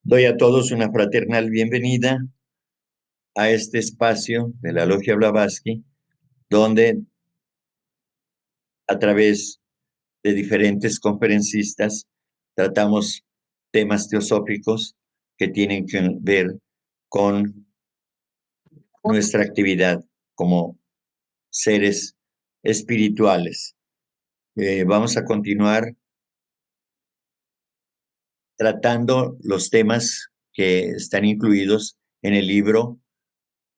Doy a todos una fraternal bienvenida a este espacio de la Logia Blavatsky, donde a través de diferentes conferencistas tratamos temas teosóficos que tienen que ver con nuestra actividad como seres espirituales. Vamos a continuar tratando los temas que están incluidos en el libro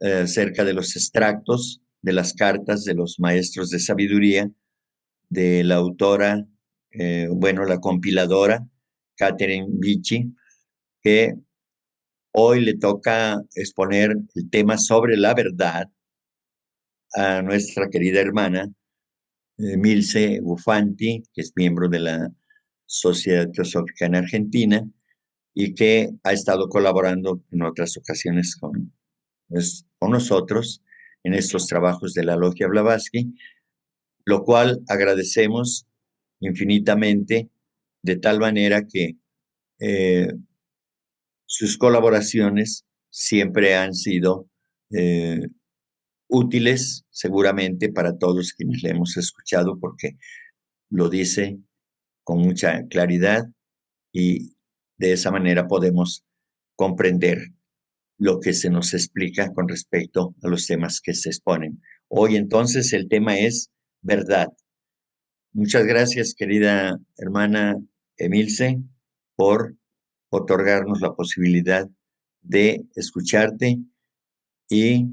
acerca de los extractos de las cartas de los maestros de sabiduría de la autora, la compiladora, Catherine Vichy, que hoy le toca exponer el tema sobre la verdad a nuestra querida hermana Milce Bufanti, que es miembro de la Sociedad Teosófica en Argentina y que ha estado colaborando en otras ocasiones con nosotros en estos trabajos de la Logia Blavatsky, lo cual agradecemos infinitamente, de tal manera que eh, sus colaboraciones siempre han sido útiles, seguramente para todos quienes le hemos escuchado, porque lo dice con mucha claridad y de esa manera podemos comprender lo que se nos explica con respecto a los temas que se exponen. Hoy entonces el tema es verdad. Muchas gracias, querida hermana Emilce, por otorgarnos la posibilidad de escucharte y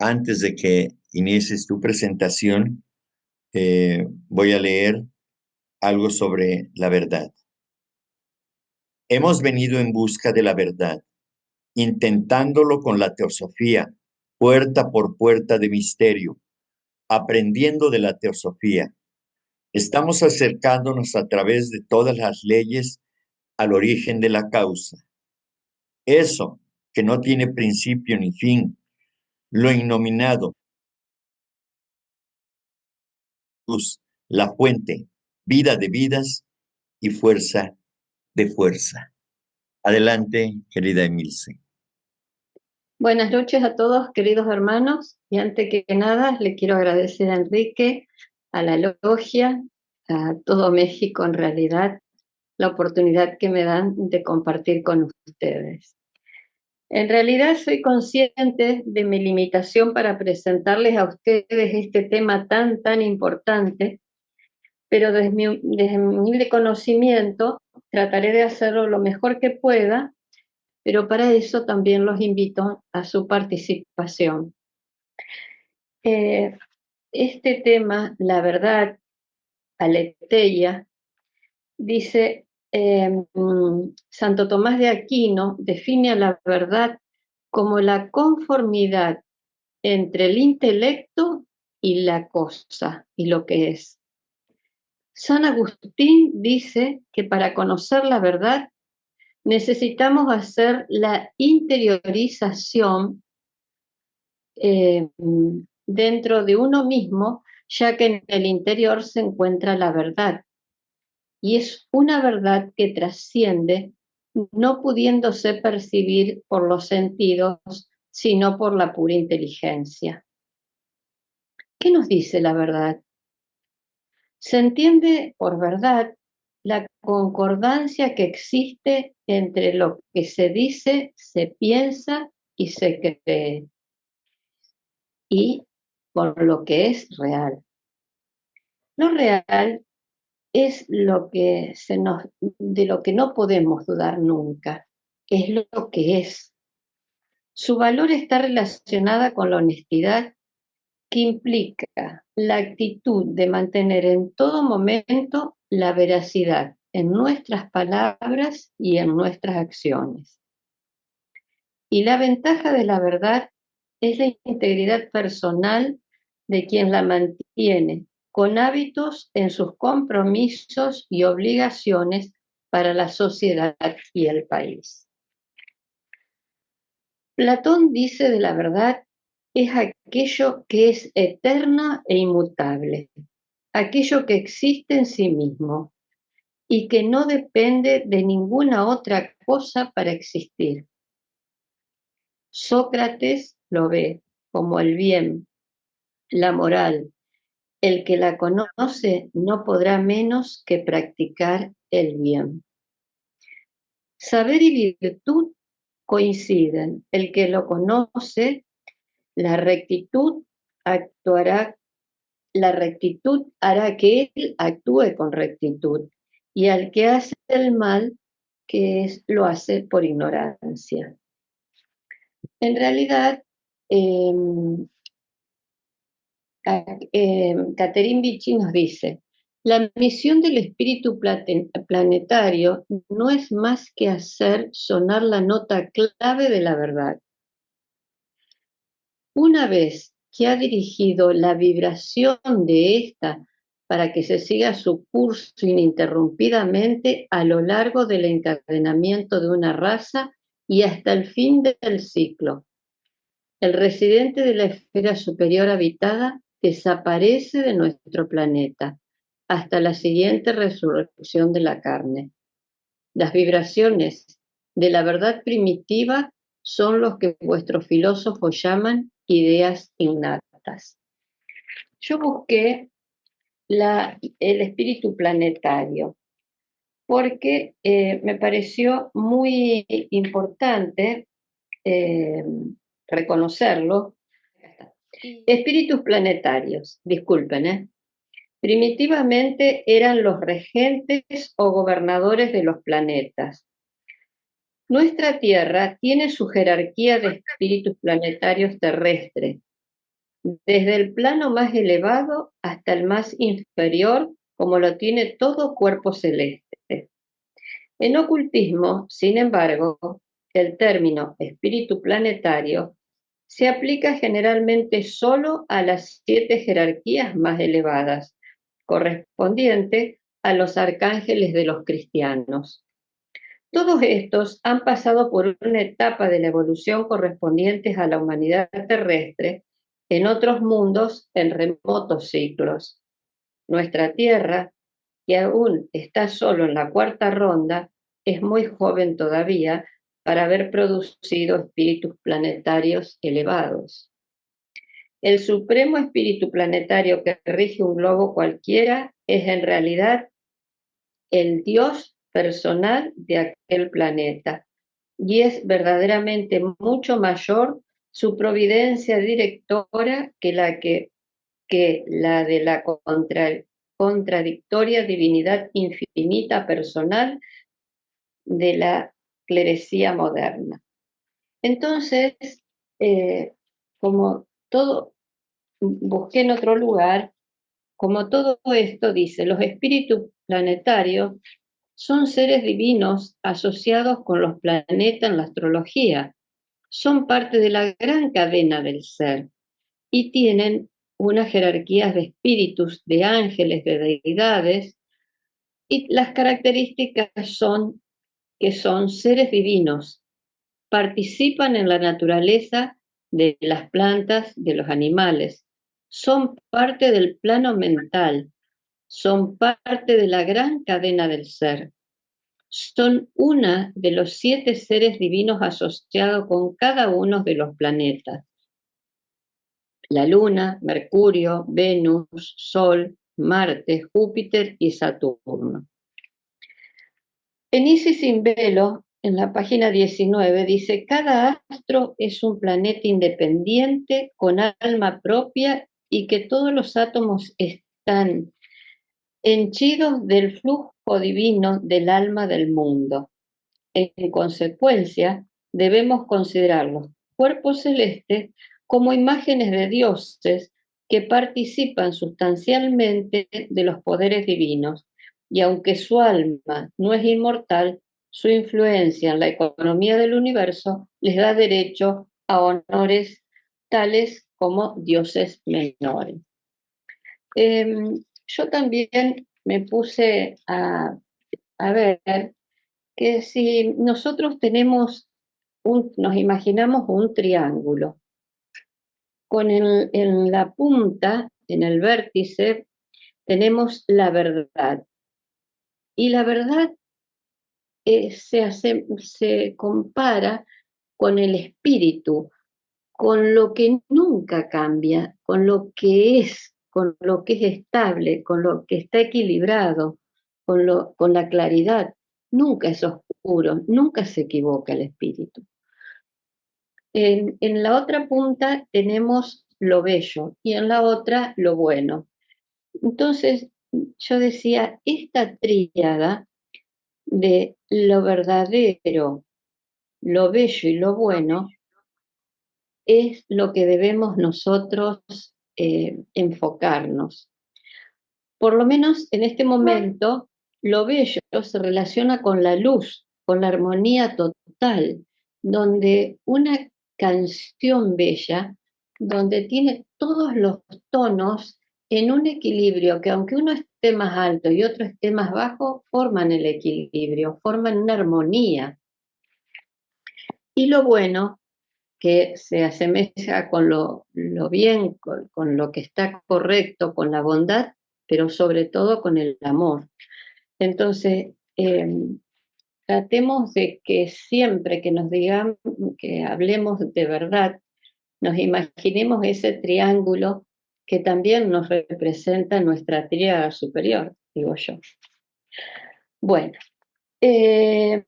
antes de que inicies tu presentación, voy a leer algo sobre la verdad. Hemos venido en busca de la verdad, intentándolo con la teosofía, puerta por puerta de misterio, aprendiendo de la teosofía. Estamos acercándonos a través de todas las leyes al origen de la causa. Eso que no tiene principio ni fin, lo innominado, luz, la fuente, vida de vidas y fuerza de fuerza. Adelante, querida Emilce. Buenas noches a todos, queridos hermanos, y antes que nada le quiero agradecer a Enrique, a la Logia, a todo México en realidad, la oportunidad que me dan de compartir con ustedes. En realidad soy consciente de mi limitación para presentarles a ustedes este tema tan importante, pero desde mi humilde conocimiento trataré de hacerlo lo mejor que pueda, pero para eso también los invito a su participación. Este tema, la verdad, aletheia, dice Santo Tomás de Aquino, define a la verdad como la conformidad entre el intelecto y la cosa, y lo que es. San Agustín dice que para conocer la verdad necesitamos hacer la interiorización dentro de uno mismo, ya que en el interior se encuentra la verdad. Y es una verdad que trasciende, no pudiéndose percibir por los sentidos, sino por la pura inteligencia. ¿Qué nos dice la verdad? Se entiende por verdad la concordancia que existe entre lo que se dice, se piensa y se cree, y por lo que es real. Lo real es de lo que no podemos dudar nunca, es lo que es. Su valor está relacionada con la honestidad, que implica la actitud de mantener en todo momento la veracidad en nuestras palabras y en nuestras acciones. Y la ventaja de la verdad es la integridad personal de quien la mantiene, con hábitos en sus compromisos y obligaciones para la sociedad y el país. Platón dice de la verdad es aquello que es eterna e inmutable, aquello que existe en sí mismo, y que no depende de ninguna otra cosa para existir. Sócrates lo ve como el bien, la moral. El que la conoce no podrá menos que practicar el bien. Saber y virtud coinciden. El que lo conoce, la rectitud actuará, la rectitud hará que él actúe con rectitud. Y al que hace el mal, lo hace por ignorancia. En realidad, Catherine Vichy nos dice, la misión del espíritu planetario no es más que hacer sonar la nota clave de la verdad. Una vez que ha dirigido la vibración de esta para que se siga su curso ininterrumpidamente a lo largo del encadenamiento de una raza y hasta el fin del ciclo. El residente de la esfera superior habitada desaparece de nuestro planeta hasta la siguiente resurrección de la carne. Las vibraciones de la verdad primitiva son los que vuestros filósofos llaman ideas innatas. Yo busqué el espíritu planetario porque me pareció muy importante reconocerlo. Espíritus planetarios, disculpen, primitivamente eran los regentes o gobernadores de los planetas. Nuestra Tierra tiene su jerarquía de espíritus planetarios terrestres, desde el plano más elevado hasta el más inferior, como lo tiene todo cuerpo celeste. En ocultismo, sin embargo, el término espíritu planetario se aplica generalmente solo a las 7 jerarquías más elevadas, correspondiente a los arcángeles de los cristianos. Todos estos han pasado por una etapa de la evolución correspondientes a la humanidad terrestre en otros mundos en remotos ciclos. Nuestra Tierra, que aún está solo en la 4ª ronda, es muy joven todavía para haber producido espíritus planetarios elevados. El supremo espíritu planetario que rige un globo cualquiera es en realidad el Dios personal de aquel planeta, y es verdaderamente mucho mayor su providencia directora que la de la contradictoria divinidad infinita personal de la clerecía moderna. Entonces, como todo, busqué en otro lugar, como todo esto dice, los espíritus planetarios son seres divinos asociados con los planetas en la astrología. Son parte de la gran cadena del ser y tienen unas jerarquías de espíritus, de ángeles, de deidades, y las características son que son seres divinos, participan en la naturaleza de las plantas, de los animales, son parte del plano mental, son parte de la gran cadena del ser. Son una de los 7 seres divinos asociados con cada uno de los planetas. La Luna, Mercurio, Venus, Sol, Marte, Júpiter y Saturno. En Isis sin velo, en la página 19, dice, cada astro es un planeta independiente con alma propia y que todos los átomos están henchidos del flujo divino del alma del mundo. En consecuencia, debemos considerar los cuerpos celestes como imágenes de dioses que participan sustancialmente de los poderes divinos, y aunque su alma no es inmortal, su influencia en la economía del universo les da derecho a honores tales como dioses menores. Yo también me puse a ver que si nosotros nos imaginamos un triángulo, en la punta, en el vértice, tenemos la verdad. Y la verdad se compara con el espíritu, con lo que nunca cambia, con lo que es estable, con lo que está equilibrado, con la claridad. Nunca es oscuro, nunca se equivoca el espíritu. En la otra punta tenemos lo bello y en la otra lo bueno. Entonces, yo decía, esta tríada de lo verdadero, lo bello y lo bueno es lo que debemos nosotros enfocarnos. Por lo menos en este momento, lo bello se relaciona con la luz, con la armonía total, donde una canción bella, donde tiene todos los tonos en un equilibrio que aunque uno esté más alto y otro esté más bajo, forman el equilibrio, forman una armonía. Y lo bueno, que se asemeja con lo bien, con lo que está correcto, con la bondad, pero sobre todo con el amor. Entonces, tratemos de que siempre que nos digan, que hablemos de verdad, nos imaginemos ese triángulo que también nos representa nuestra tríada superior, digo yo. Bueno, ¿qué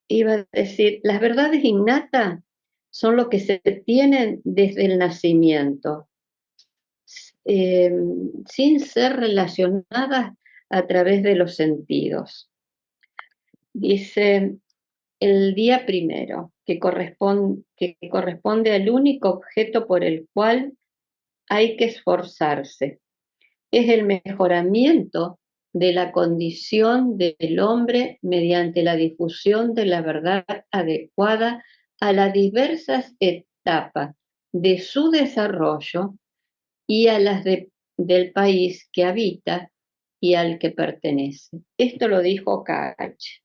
iba a decir? Las verdades innatas son lo que se tienen desde el nacimiento, eh, sin ser relacionadas a través de los sentidos. Dice el día primero, que corresponde al único objeto por el cual hay que esforzarse. Es el mejoramiento de la condición del hombre mediante la difusión de la verdad adecuada a las diversas etapas de su desarrollo y a las del país que habita y al que pertenece. Esto lo dijo Cage.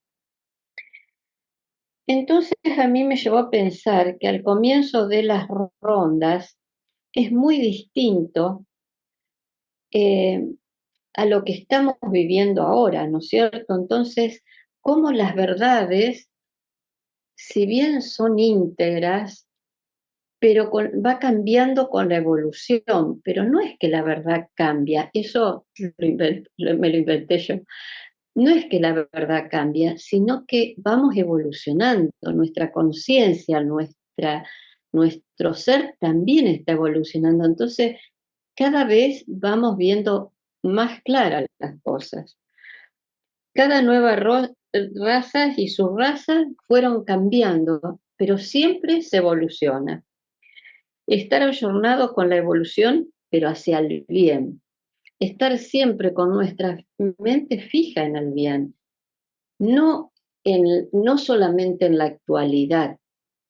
Entonces a mí me llevó a pensar que al comienzo de las rondas es muy distinto eh, a lo que estamos viviendo ahora, ¿no es cierto? Entonces, cómo las verdades, si bien son íntegras, pero va cambiando con la evolución, pero no es que la verdad cambia, eso me lo inventé yo. No es que la verdad cambia, sino que vamos evolucionando, nuestra conciencia, nuestro ser también está evolucionando. Entonces, cada vez vamos viendo más claras las cosas. Cada nueva raza y subraza fueron cambiando, pero siempre se evoluciona. Estar ayornado con la evolución, pero hacia el bien. Estar siempre con nuestra mente fija en el bien, no, no solamente en la actualidad,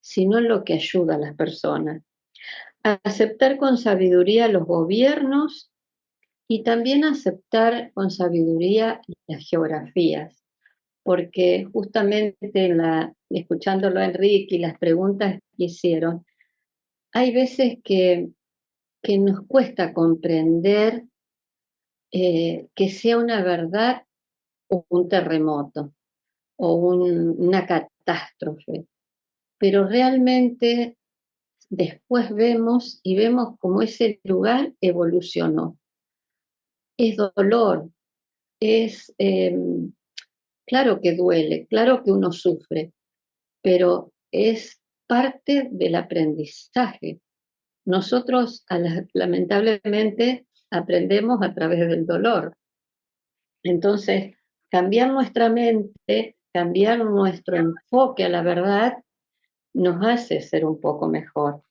sino en lo que ayuda a las personas. A aceptar con sabiduría los gobiernos y también aceptar con sabiduría las geografías, porque justamente escuchándolo a Enrique y las preguntas que hicieron, hay veces que nos cuesta comprender que sea una verdad o un terremoto o una catástrofe, pero realmente después vemos cómo ese lugar evolucionó. Es dolor, es claro que duele, claro que uno sufre, pero es parte del aprendizaje. Nosotros, lamentablemente, aprendemos a través del dolor. Entonces, cambiar nuestra mente, cambiar nuestro enfoque a la verdad, nos hace ser un poco mejor.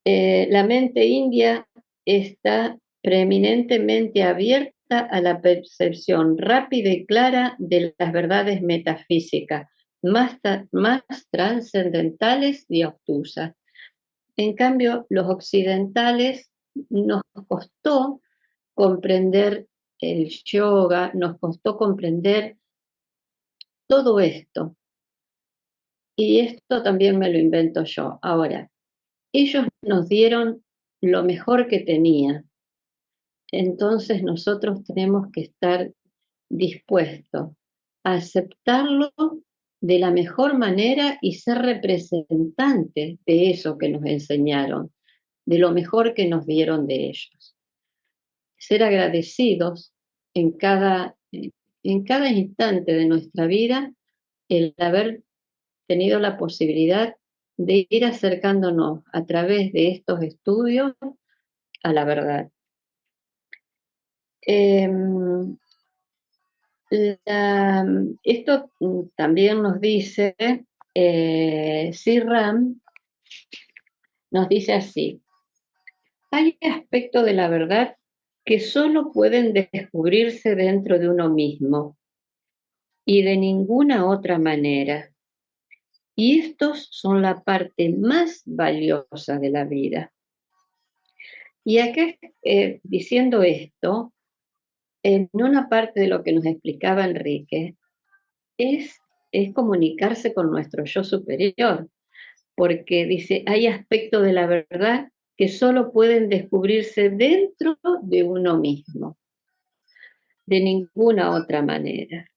La mente india está preeminentemente abierta a la percepción rápida y clara de las verdades metafísicas, más trascendentales y obtusas. En cambio, los occidentales nos costó comprender el yoga, nos costó comprender todo esto. Y esto también me lo invento yo. Ahora, ellos nos dieron lo mejor que tenían. entonces nosotros tenemos que estar dispuestos a aceptarlo de la mejor manera y ser representantes de eso que nos enseñaron, de lo mejor que nos dieron de ellos. Ser agradecidos en cada instante de nuestra vida, el haber tenido la posibilidad de ir acercándonos a través de estos estudios a la verdad. Esto también nos dice, Sirram nos dice así: hay aspectos de la verdad que solo pueden descubrirse dentro de uno mismo y de ninguna otra manera. Y estos son la parte más valiosa de la vida. Y acá, diciendo esto, en una parte de lo que nos explicaba Enrique, es comunicarse con nuestro yo superior, porque dice, hay aspectos de la verdad que solo pueden descubrirse dentro de uno mismo, de ninguna otra manera.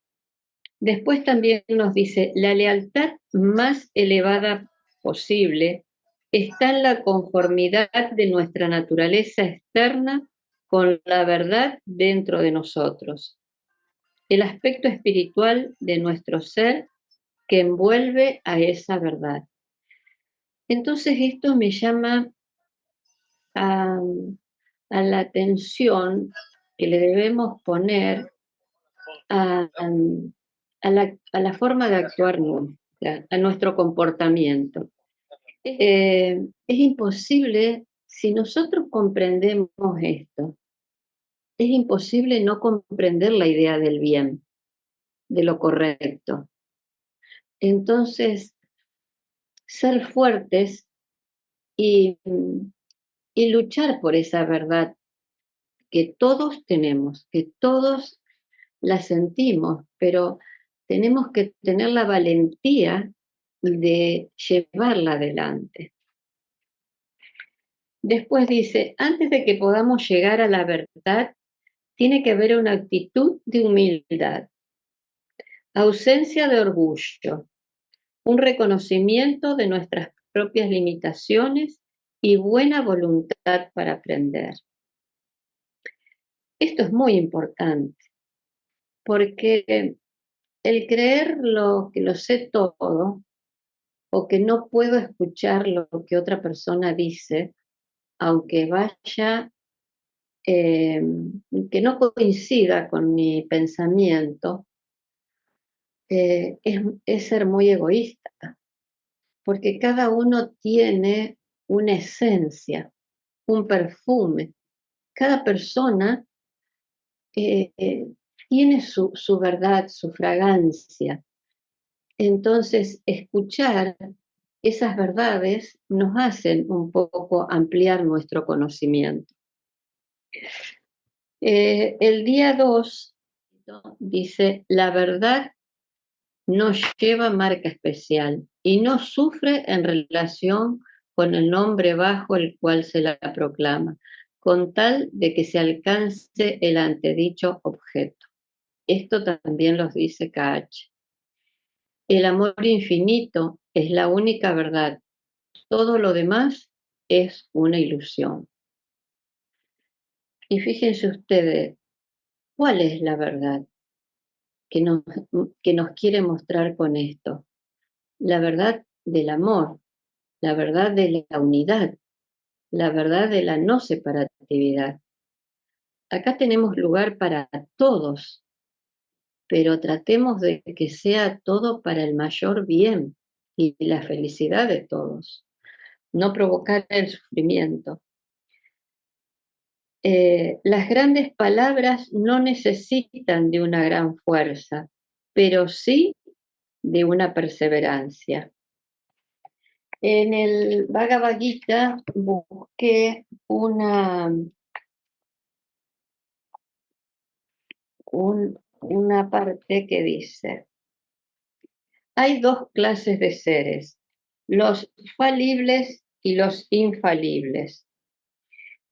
Después también nos dice, la lealtad más elevada posible está en la conformidad de nuestra naturaleza externa con la verdad dentro de nosotros, el aspecto espiritual de nuestro ser que envuelve a esa verdad. Entonces esto me llama a la atención que le debemos poner a la forma de actuar nuestra, a nuestro comportamiento. Es imposible, si nosotros comprendemos esto, es imposible no comprender la idea del bien, de lo correcto. Entonces, ser fuertes y luchar por esa verdad que todos tenemos, que todos la sentimos, pero tenemos que tener la valentía de llevarla adelante. Después dice, antes de que podamos llegar a la verdad, tiene que haber una actitud de humildad, ausencia de orgullo, un reconocimiento de nuestras propias limitaciones y buena voluntad para aprender. Esto es muy importante, porque el creer que lo sé todo o que no puedo escuchar lo que otra persona dice, aunque vaya, que no coincida con mi pensamiento, es ser muy egoísta, porque cada uno tiene una esencia, un perfume. Cada persona tiene su verdad, su fragancia. Entonces, escuchar esas verdades nos hacen un poco ampliar nuestro conocimiento. El día 2 dice, la verdad no lleva marca especial y no sufre en relación con el nombre bajo el cual se la proclama, con tal de que se alcance el antedicho objeto. Esto también los dice KH. El amor infinito es la única verdad. Todo lo demás es una ilusión. Y fíjense ustedes, ¿cuál es la verdad que nos quiere mostrar con esto? La verdad del amor, la verdad de la unidad, la verdad de la no separatividad. Acá tenemos lugar para todos, pero tratemos de que sea todo para el mayor bien y la felicidad de todos, no provocar el sufrimiento. Las grandes palabras no necesitan de una gran fuerza, pero sí de una perseverancia. En el Bhagavad Gita busqué una parte que dice, hay dos clases de seres, los falibles y los infalibles.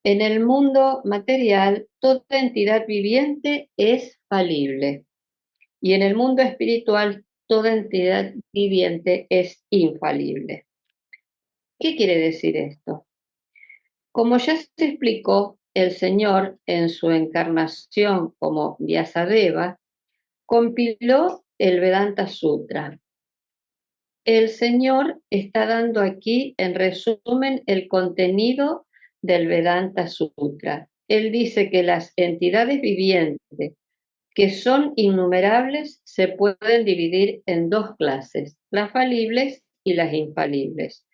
En el mundo material, toda entidad viviente es falible y en el mundo espiritual, toda entidad viviente es infalible. ¿Qué quiere decir esto? Como ya se explicó, el Señor en su encarnación como Vyasadeva compiló el Vedanta Sutra. El Señor está dando aquí en resumen el contenido del Vedanta Sutra. Él dice que las entidades vivientes, que son innumerables, se pueden dividir en dos clases, las falibles y las infalibles.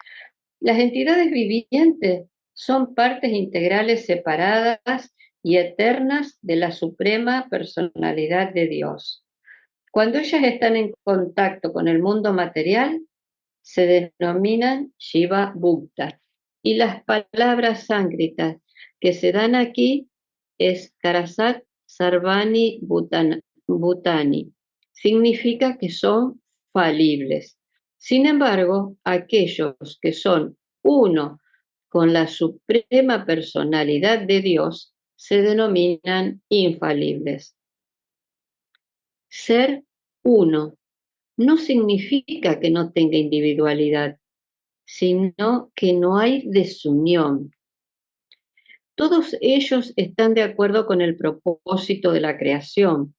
Las entidades vivientes son partes integrales separadas y eternas de la suprema personalidad de Dios. Cuando ellas están en contacto con el mundo material, se denominan Shiva Bhukta. Y las palabras sánscritas que se dan aquí es Karasat Sarvani Bhutani. Significa que son falibles. Sin embargo, aquellos que son uno con la suprema personalidad de Dios se denominan infalibles. Ser uno no significa que no tenga individualidad, sino que no hay desunión. Todos ellos están de acuerdo con el propósito de la creación.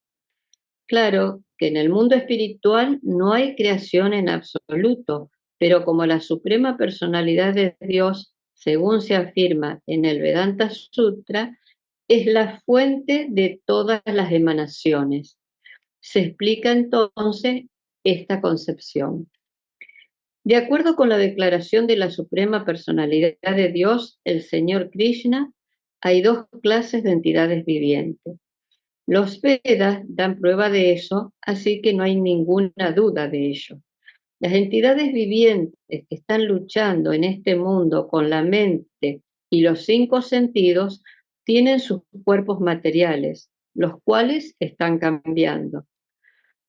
Claro que en el mundo espiritual no hay creación en absoluto, pero como la suprema personalidad de Dios, según se afirma en el Vedanta Sutra, es la fuente de todas las emanaciones. Se explica entonces esta concepción. De acuerdo con la declaración de la Suprema Personalidad de Dios, el Señor Krishna, hay dos clases de entidades vivientes. Los Vedas dan prueba de eso, así que no hay ninguna duda de ello. Las entidades vivientes que están luchando en este mundo con la mente y los cinco sentidos tienen sus cuerpos materiales, los cuales están cambiando.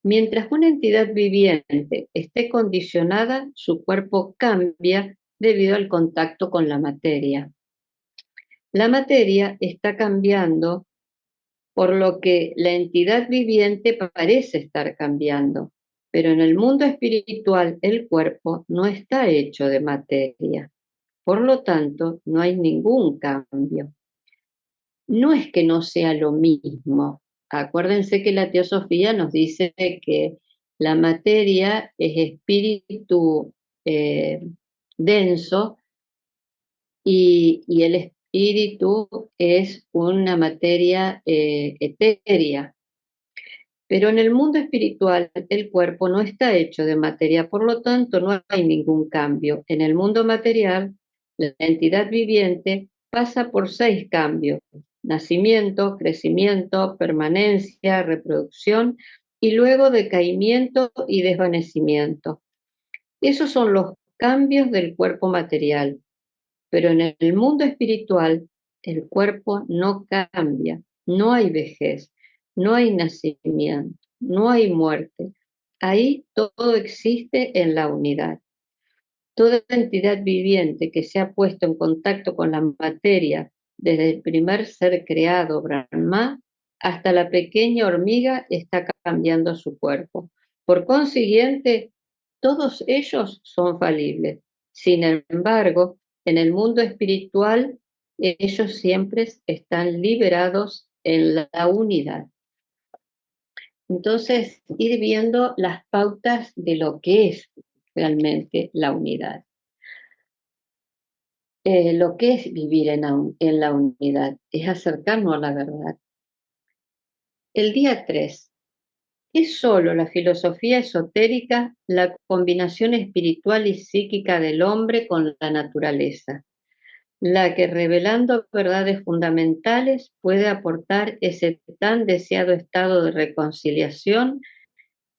Mientras una entidad viviente esté condicionada, su cuerpo cambia debido al contacto con la materia. La materia está cambiando, por lo que la entidad viviente parece estar cambiando, pero en el mundo espiritual el cuerpo no está hecho de materia. Por lo tanto, no hay ningún cambio. No es que no sea lo mismo. Acuérdense que la teosofía nos dice que la materia es espíritu denso y el espíritu es una materia etérea. Pero en el mundo espiritual el cuerpo no está hecho de materia, por lo tanto no hay ningún cambio. En el mundo material, la entidad viviente pasa por 6 cambios: nacimiento, crecimiento, permanencia, reproducción y luego decaimiento y desvanecimiento. Esos son los cambios del cuerpo material, pero en el mundo espiritual el cuerpo no cambia, no hay vejez, no hay nacimiento, no hay muerte. Ahí todo existe en la unidad. Toda entidad viviente que se ha puesto en contacto con la materia, desde el primer ser creado, Brahma, hasta la pequeña hormiga, está cambiando su cuerpo. Por consiguiente, todos ellos son falibles. Sin embargo, en el mundo espiritual, ellos siempre están liberados en la unidad. Entonces, ir viendo las pautas de lo que es realmente la unidad. Lo que es vivir en la unidad, es acercarnos a la verdad. El día 3. Es solo la filosofía esotérica la combinación espiritual y psíquica del hombre con la naturaleza, la que revelando verdades fundamentales puede aportar ese tan deseado estado de reconciliación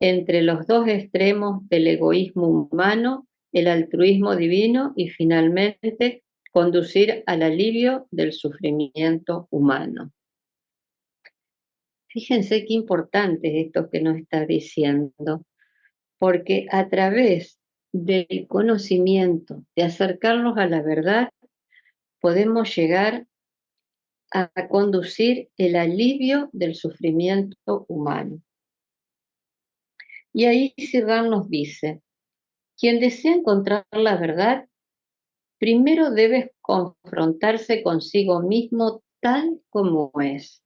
entre los dos extremos del egoísmo humano, el altruismo divino y finalmente conducir al alivio del sufrimiento humano. Fíjense qué importante es esto que nos está diciendo, porque a través del conocimiento, de acercarnos a la verdad, podemos llegar a conducir el alivio del sufrimiento humano. Y ahí Cyrano nos dice, quien desea encontrar la verdad, primero debe confrontarse consigo mismo tal como es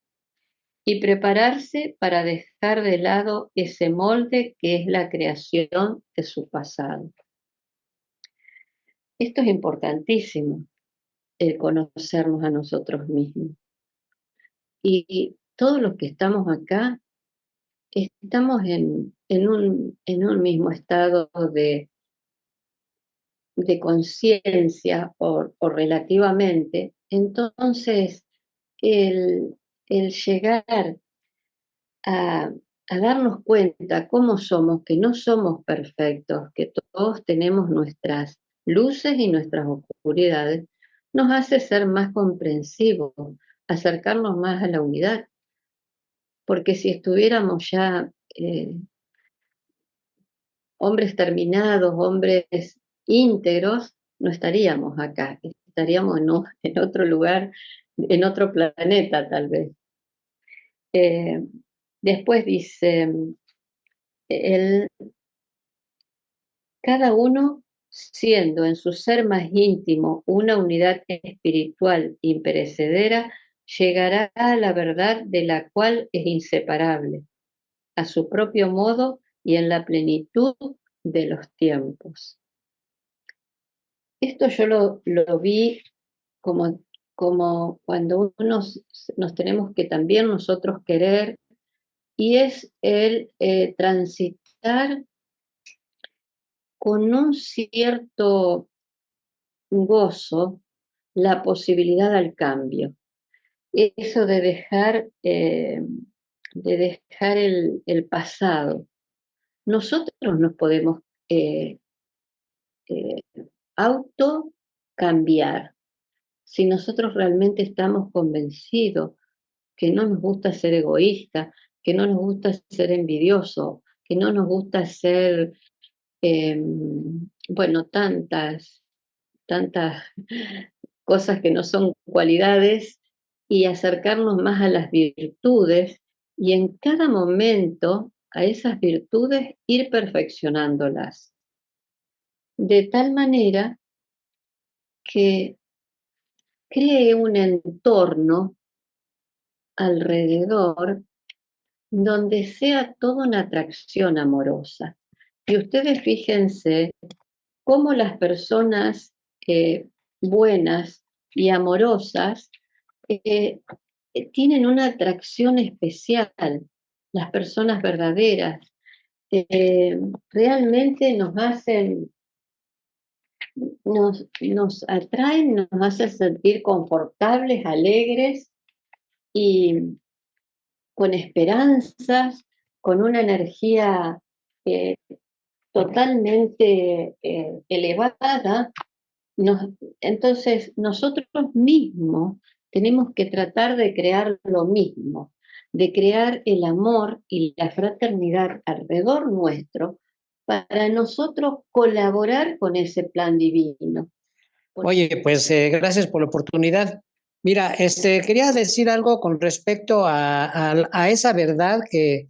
y prepararse para dejar de lado ese molde que es la creación de su pasado. Esto es importantísimo, el conocernos a nosotros mismos. Y todos los que estamos acá estamos en un mismo estado de conciencia o relativamente. Entonces, el, el llegar a, a darnos cuenta cómo somos, que no somos perfectos, que todos tenemos nuestras luces y nuestras oscuridades, nos hace ser más comprensivos, acercarnos más a la unidad. Porque si estuviéramos ya hombres terminados, hombres íntegros, no estaríamos acá, estaríamos en otro lugar, en otro planeta tal vez. Después dice, el, cada uno siendo en su ser más íntimo una unidad espiritual imperecedera, llegará a la verdad de la cual es inseparable, a su propio modo y en la plenitud de los tiempos. Esto yo lo vi como cuando nos tenemos que también nosotros querer, y es el transitar con un cierto gozo la posibilidad al cambio. Eso de dejar el pasado. Nosotros nos podemos eh, eh, auto cambiar. Si nosotros realmente estamos convencidos que no nos gusta ser egoísta, que no nos gusta ser envidioso, que no nos gusta ser, bueno, tantas cosas que no son cualidades, y acercarnos más a las virtudes y en cada momento a esas virtudes ir perfeccionándolas. De tal manera que cree un entorno alrededor donde sea toda una atracción amorosa. Y ustedes fíjense cómo las personas buenas y amorosas tienen una atracción especial, las personas verdaderas. Realmente nos atraen, nos hacen sentir confortables, alegres y con esperanzas, con una energía eh, totalmente elevada. Entonces, nosotros mismos tenemos que tratar de crear lo mismo, de crear el amor y la fraternidad alrededor nuestro para nosotros colaborar con ese plan divino. Oye, pues gracias por la oportunidad. Mira, quería decir algo con respecto a esa verdad que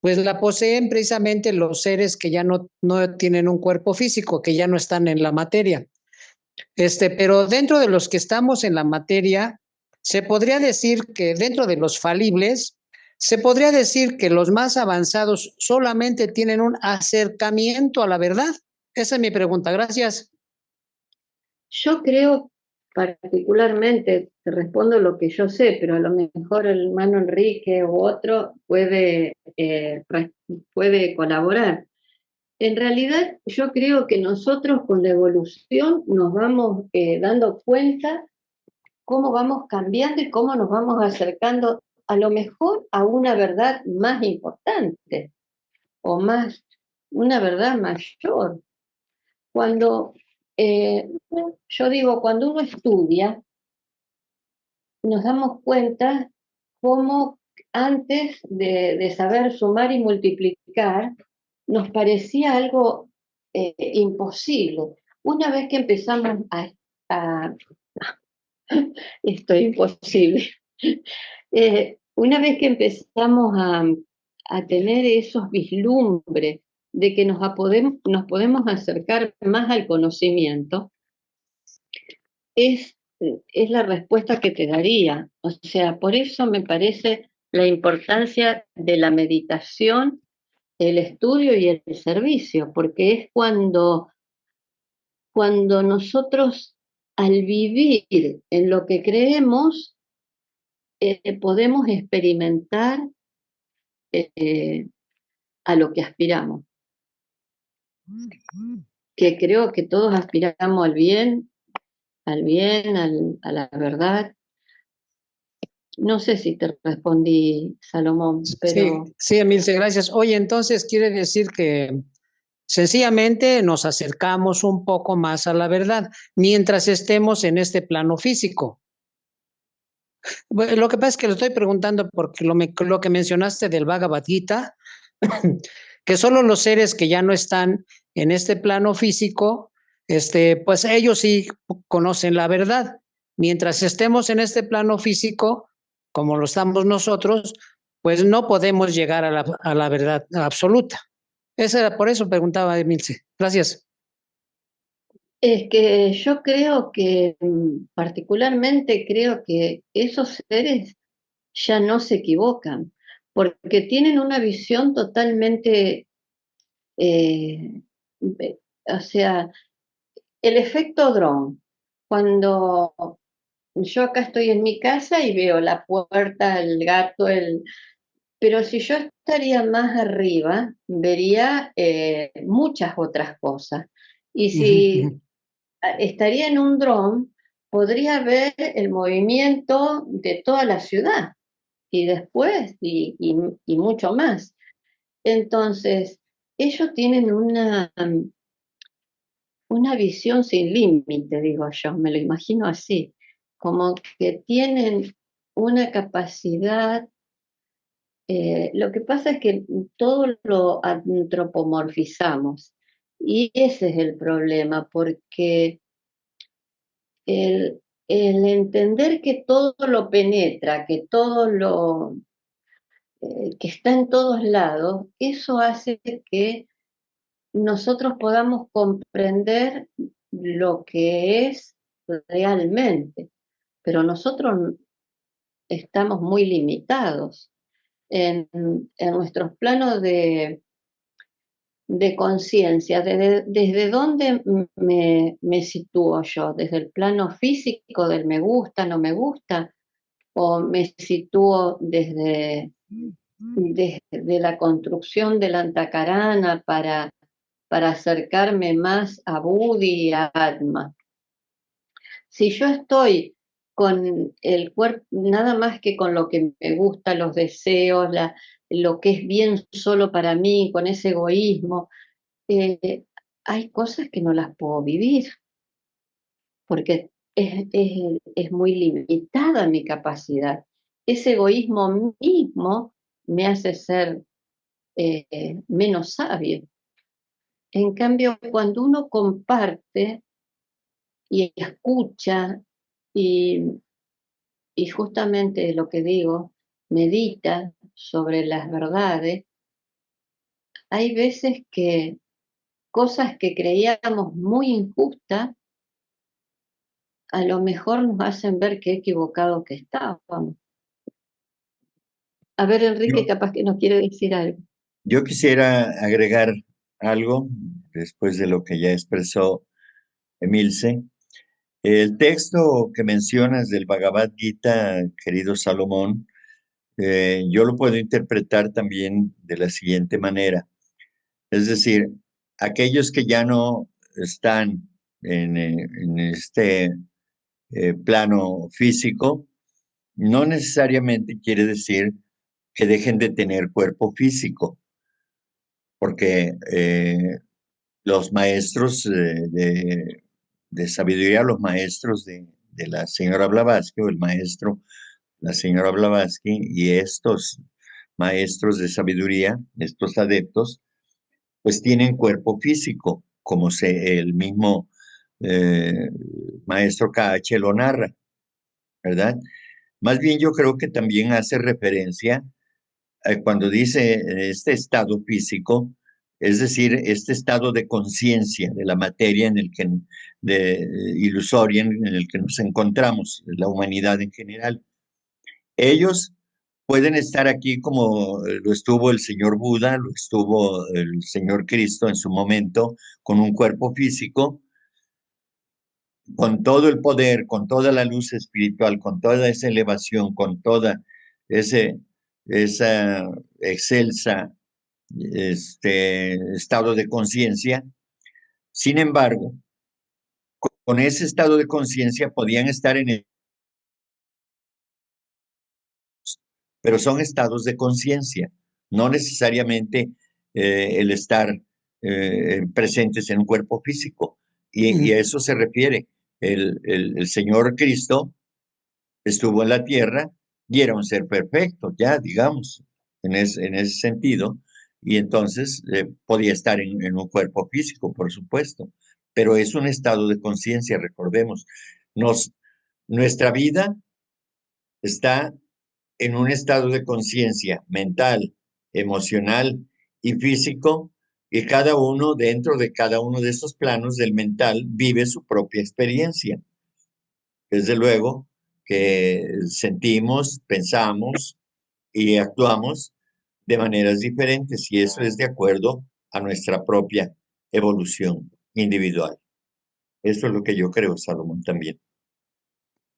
pues la poseen precisamente los seres que ya no tienen un cuerpo físico, que ya no están en la materia. Pero dentro de los que estamos en la materia, se podría decir que dentro de los falibles, se podría decir que los más avanzados solamente tienen un acercamiento a la verdad. Esa es mi pregunta. Gracias. Yo creo particularmente, te respondo lo que yo sé, pero a lo mejor el hermano Enrique u otro puede colaborar. En realidad, yo creo que nosotros con la evolución nos vamos dando cuenta cómo vamos cambiando y cómo nos vamos acercando a lo mejor a una verdad más importante o una verdad mayor. Cuando, yo digo, cuando uno estudia, nos damos cuenta cómo antes de saber sumar y multiplicar, nos parecía algo imposible. Una vez que empezamos a esto es imposible. Una vez que empezamos a tener esos vislumbres de que nos podemos acercar más al conocimiento, es, es la respuesta que te daría. O sea, por eso me parece la importancia de la meditación, el estudio y el servicio, porque es cuando nosotros al vivir en lo que creemos, podemos experimentar eh, a lo que aspiramos, que creo que todos aspiramos al bien, a la verdad. No sé si te respondí, Salomón, pero Sí, sí, Emilce, gracias. Oye, entonces quiere decir que sencillamente nos acercamos un poco más a la verdad mientras estemos en este plano físico. Bueno, lo que pasa es que lo estoy preguntando porque lo que mencionaste del Bhagavad Gita, que solo los seres que ya no están en este plano físico, pues ellos sí conocen la verdad. Mientras estemos en este plano físico, como lo estamos nosotros, pues no podemos llegar a la verdad absoluta. Por eso preguntaba Emilce. Gracias. es que yo creo que, particularmente creo que esos seres ya no se equivocan, porque tienen una visión totalmente, eh, o sea, el efecto dron. Cuando yo acá estoy en mi casa y veo la puerta, el gato, pero si yo estaría más arriba, vería muchas otras cosas. Y si estaría en un dron, podría ver el movimiento de toda la ciudad y después y mucho más. Entonces, ellos tienen una visión sin límite, digo yo, me lo imagino así, como que tienen una capacidad. Lo que pasa es que todo lo antropomorfizamos y ese es el problema, porque el entender que todo lo penetra, que todo que está en todos lados, eso hace que nosotros podamos comprender lo que es realmente, pero nosotros estamos muy limitados en nuestros planos de conciencia. ¿Desde dónde me sitúo yo? ¿Desde el plano físico del me gusta, no me gusta? ¿O me sitúo desde la construcción de la antacarana para acercarme más a Buddhi y a Atma? Si yo estoy con el cuerpo, nada más que con lo que me gusta, los deseos, lo que es bien solo para mí, con ese egoísmo, eh, hay cosas que no las puedo vivir, porque es muy limitada mi capacidad. Ese egoísmo mismo me hace ser menos sabio. En cambio, cuando uno comparte y escucha y, y justamente lo que digo, medita sobre las verdades, hay veces que cosas que creíamos muy injustas, a lo mejor nos hacen ver qué equivocados que estábamos. A ver, Enrique, Yo, capaz que nos quiere decir algo. yo quisiera agregar algo después de lo que ya expresó Emilce. El texto que mencionas del Bhagavad Gita, querido Salomón, yo lo puedo interpretar también de la siguiente manera. Es decir, aquellos que ya no están en este plano físico, no necesariamente quiere decir que dejen de tener cuerpo físico, porque los maestros de sabiduría, los maestros de la señora Blavatsky o el maestro, la señora Blavatsky y estos maestros de sabiduría, estos adeptos, pues tienen cuerpo físico, como el mismo maestro KH lo narra, ¿verdad? Más bien yo creo que también hace referencia cuando dice este estado físico, es decir, este estado de conciencia de la materia en el que, ilusoria en el que nos encontramos, la humanidad en general. Ellos pueden estar aquí como lo estuvo el señor Buda, lo estuvo el señor Cristo en su momento, con un cuerpo físico, con todo el poder, con toda la luz espiritual, con toda esa elevación, con toda esa excelsa estado de conciencia. Sin embargo, con ese estado de conciencia podían estar en el, pero son estados de conciencia, no necesariamente el estar presentes en un cuerpo físico. Y a eso se refiere. El Señor Cristo estuvo en la tierra y era un ser perfecto, ya, digamos, en ese sentido, y entonces podía estar en un cuerpo físico, por supuesto, pero es un estado de conciencia, recordemos. Nuestra vida está en un estado de conciencia mental, emocional y físico, y cada uno, dentro de cada uno de esos planos del mental, vive su propia experiencia. Desde luego que sentimos, pensamos y actuamos de maneras diferentes, y eso es de acuerdo a nuestra propia evolución individual. Eso es lo que yo creo, Salomón, también.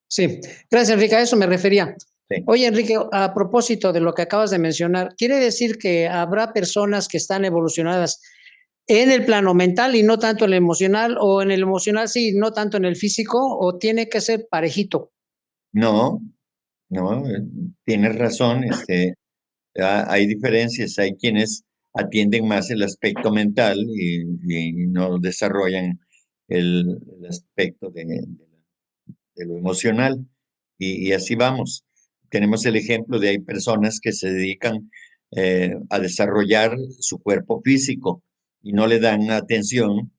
Sí, gracias, Enrique. A eso me refería. Sí. Oye, Enrique, a propósito de lo que acabas de mencionar, ¿quiere decir que habrá personas que están evolucionadas en el plano mental y no tanto en el emocional, o en el emocional sí, no tanto en el físico, o tiene que ser parejito? No, no, tienes razón. Hay diferencias, hay quienes atienden más el aspecto mental y no desarrollan el aspecto de lo emocional. Y así vamos. Tenemos el ejemplo de hay personas que se dedican a desarrollar su cuerpo físico y no le dan atención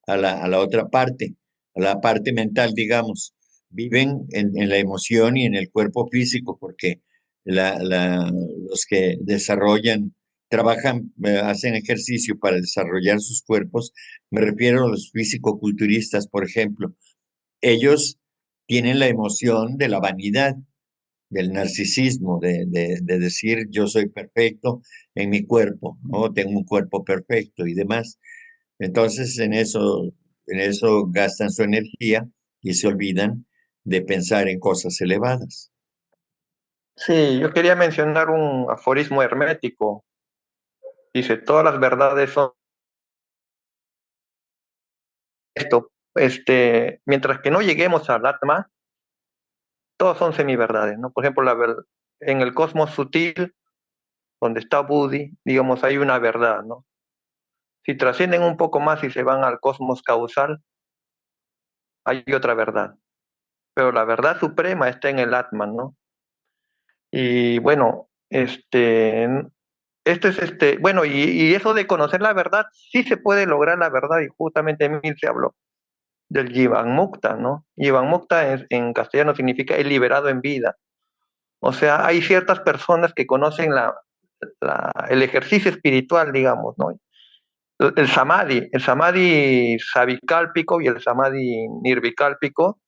a la otra parte, a la parte mental, digamos. Viven en la emoción y en el cuerpo físico porque los que desarrollan, trabajan, hacen ejercicio para desarrollar sus cuerpos, me refiero a los físico-culturistas, por ejemplo. Ellos tienen la emoción de la vanidad, del narcisismo, de decir yo soy perfecto en mi cuerpo, ¿no? Tengo un cuerpo perfecto y demás. Entonces en eso gastan su energía y se olvidan de pensar en cosas elevadas. Sí, yo quería mencionar un aforismo hermético. Dice, todas las verdades son esto. Mientras que no lleguemos al Atma, todos son semiverdades, ¿no? Por ejemplo, en el cosmos sutil, donde está Budi, digamos, hay una verdad, ¿no? Si trascienden un poco más y se van al cosmos causal, hay otra verdad. Pero la verdad suprema está en el Atman, ¿no? Y bueno, bueno, y eso de conocer la verdad, sí se puede lograr la verdad, y justamente Emil se habló del Jivan Mukta, ¿no? Jivan Mukta en castellano significa el liberado en vida. O sea, hay ciertas personas que conocen el ejercicio espiritual, digamos, ¿no? El samadhi savikálpico y el samadhi nirvikálpico,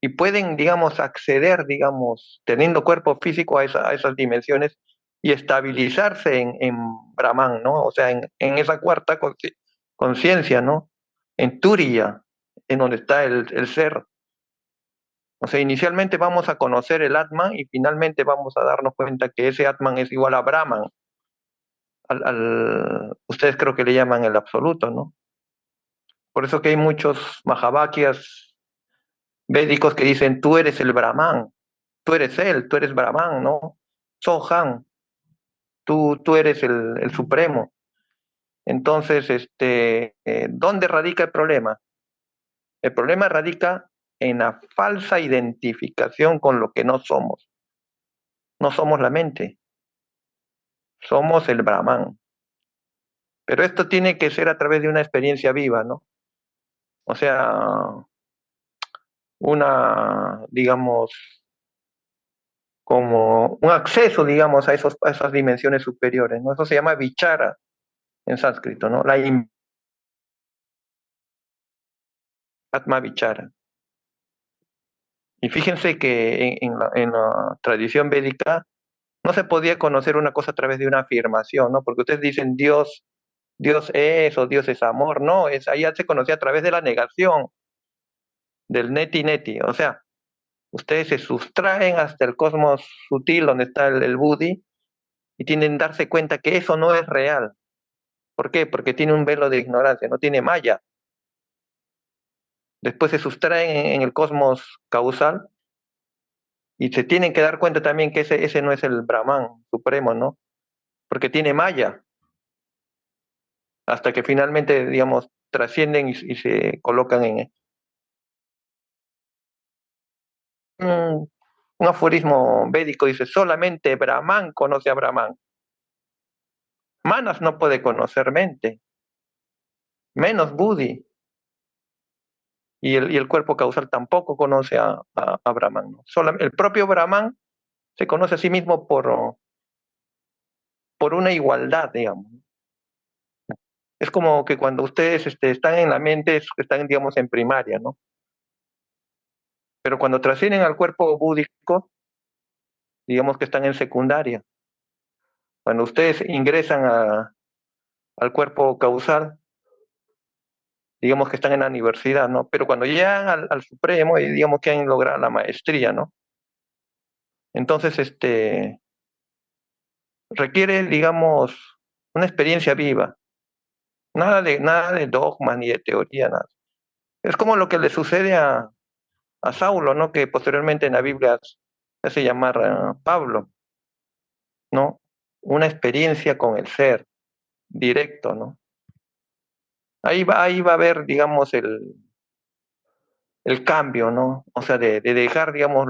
y pueden, digamos, acceder, digamos, teniendo cuerpo físico a esas dimensiones y estabilizarse en Brahman, ¿no? O sea, en esa cuarta conciencia, ¿no? En Turiya, en donde está el ser. O sea, inicialmente vamos a conocer el Atman y finalmente vamos a darnos cuenta que ese Atman es igual a Brahman. Ustedes creo que le llaman el absoluto, ¿no? Por eso que hay muchos Mahavakyas védicos que dicen, tú eres el Brahman, tú eres él, tú eres Brahman, ¿no? Sohan, tú eres el supremo. Entonces, ¿dónde radica el problema? El problema radica en la falsa identificación con lo que no somos. No somos la mente, somos el Brahman. Pero esto tiene que ser a través de una experiencia viva, ¿no? O sea, digamos, como un acceso, digamos, a esas dimensiones superiores, ¿no? Eso se llama vichara en sánscrito, ¿no? Atma vichara. Y fíjense que en la tradición védica no se podía conocer una cosa a través de una afirmación, ¿no? Porque ustedes dicen Dios es o Dios es amor, no, ahí ya se conocía a través de la negación, del neti neti, o sea, ustedes se sustraen hasta el cosmos sutil donde está el Buddhi y tienen que darse cuenta que eso no es real. ¿Por qué? Porque tiene un velo de ignorancia, no tiene maya. Después se sustraen en el cosmos causal y se tienen que dar cuenta también que ese no es el Brahman supremo, ¿no? Porque tiene maya. Hasta que finalmente, digamos, trascienden y se colocan en un aforismo védico, dice, solamente Brahman conoce a Brahman. Manas no puede conocer mente, menos Buddhi. Y el cuerpo causal tampoco conoce a Brahman, ¿no? El propio Brahman se conoce a sí mismo por una igualdad, digamos. Es como que cuando ustedes están en la mente, están, digamos, en primaria, ¿no? Pero cuando trascienden al cuerpo búdico, digamos que están en secundaria. Cuando ustedes ingresan al cuerpo causal, digamos que están en la universidad, ¿no? Pero cuando llegan al supremo, digamos que han logrado la maestría, ¿no? Entonces, requiere, digamos, una experiencia viva. Nada de dogmas ni de teoría, nada. Es como lo que le sucede a Saulo, ¿no? Que posteriormente en la Biblia se hace llamar Pablo, ¿no? Una experiencia con el ser, directo, ¿no? Ahí va a haber, digamos, el cambio, ¿no? O sea, de dejar, digamos,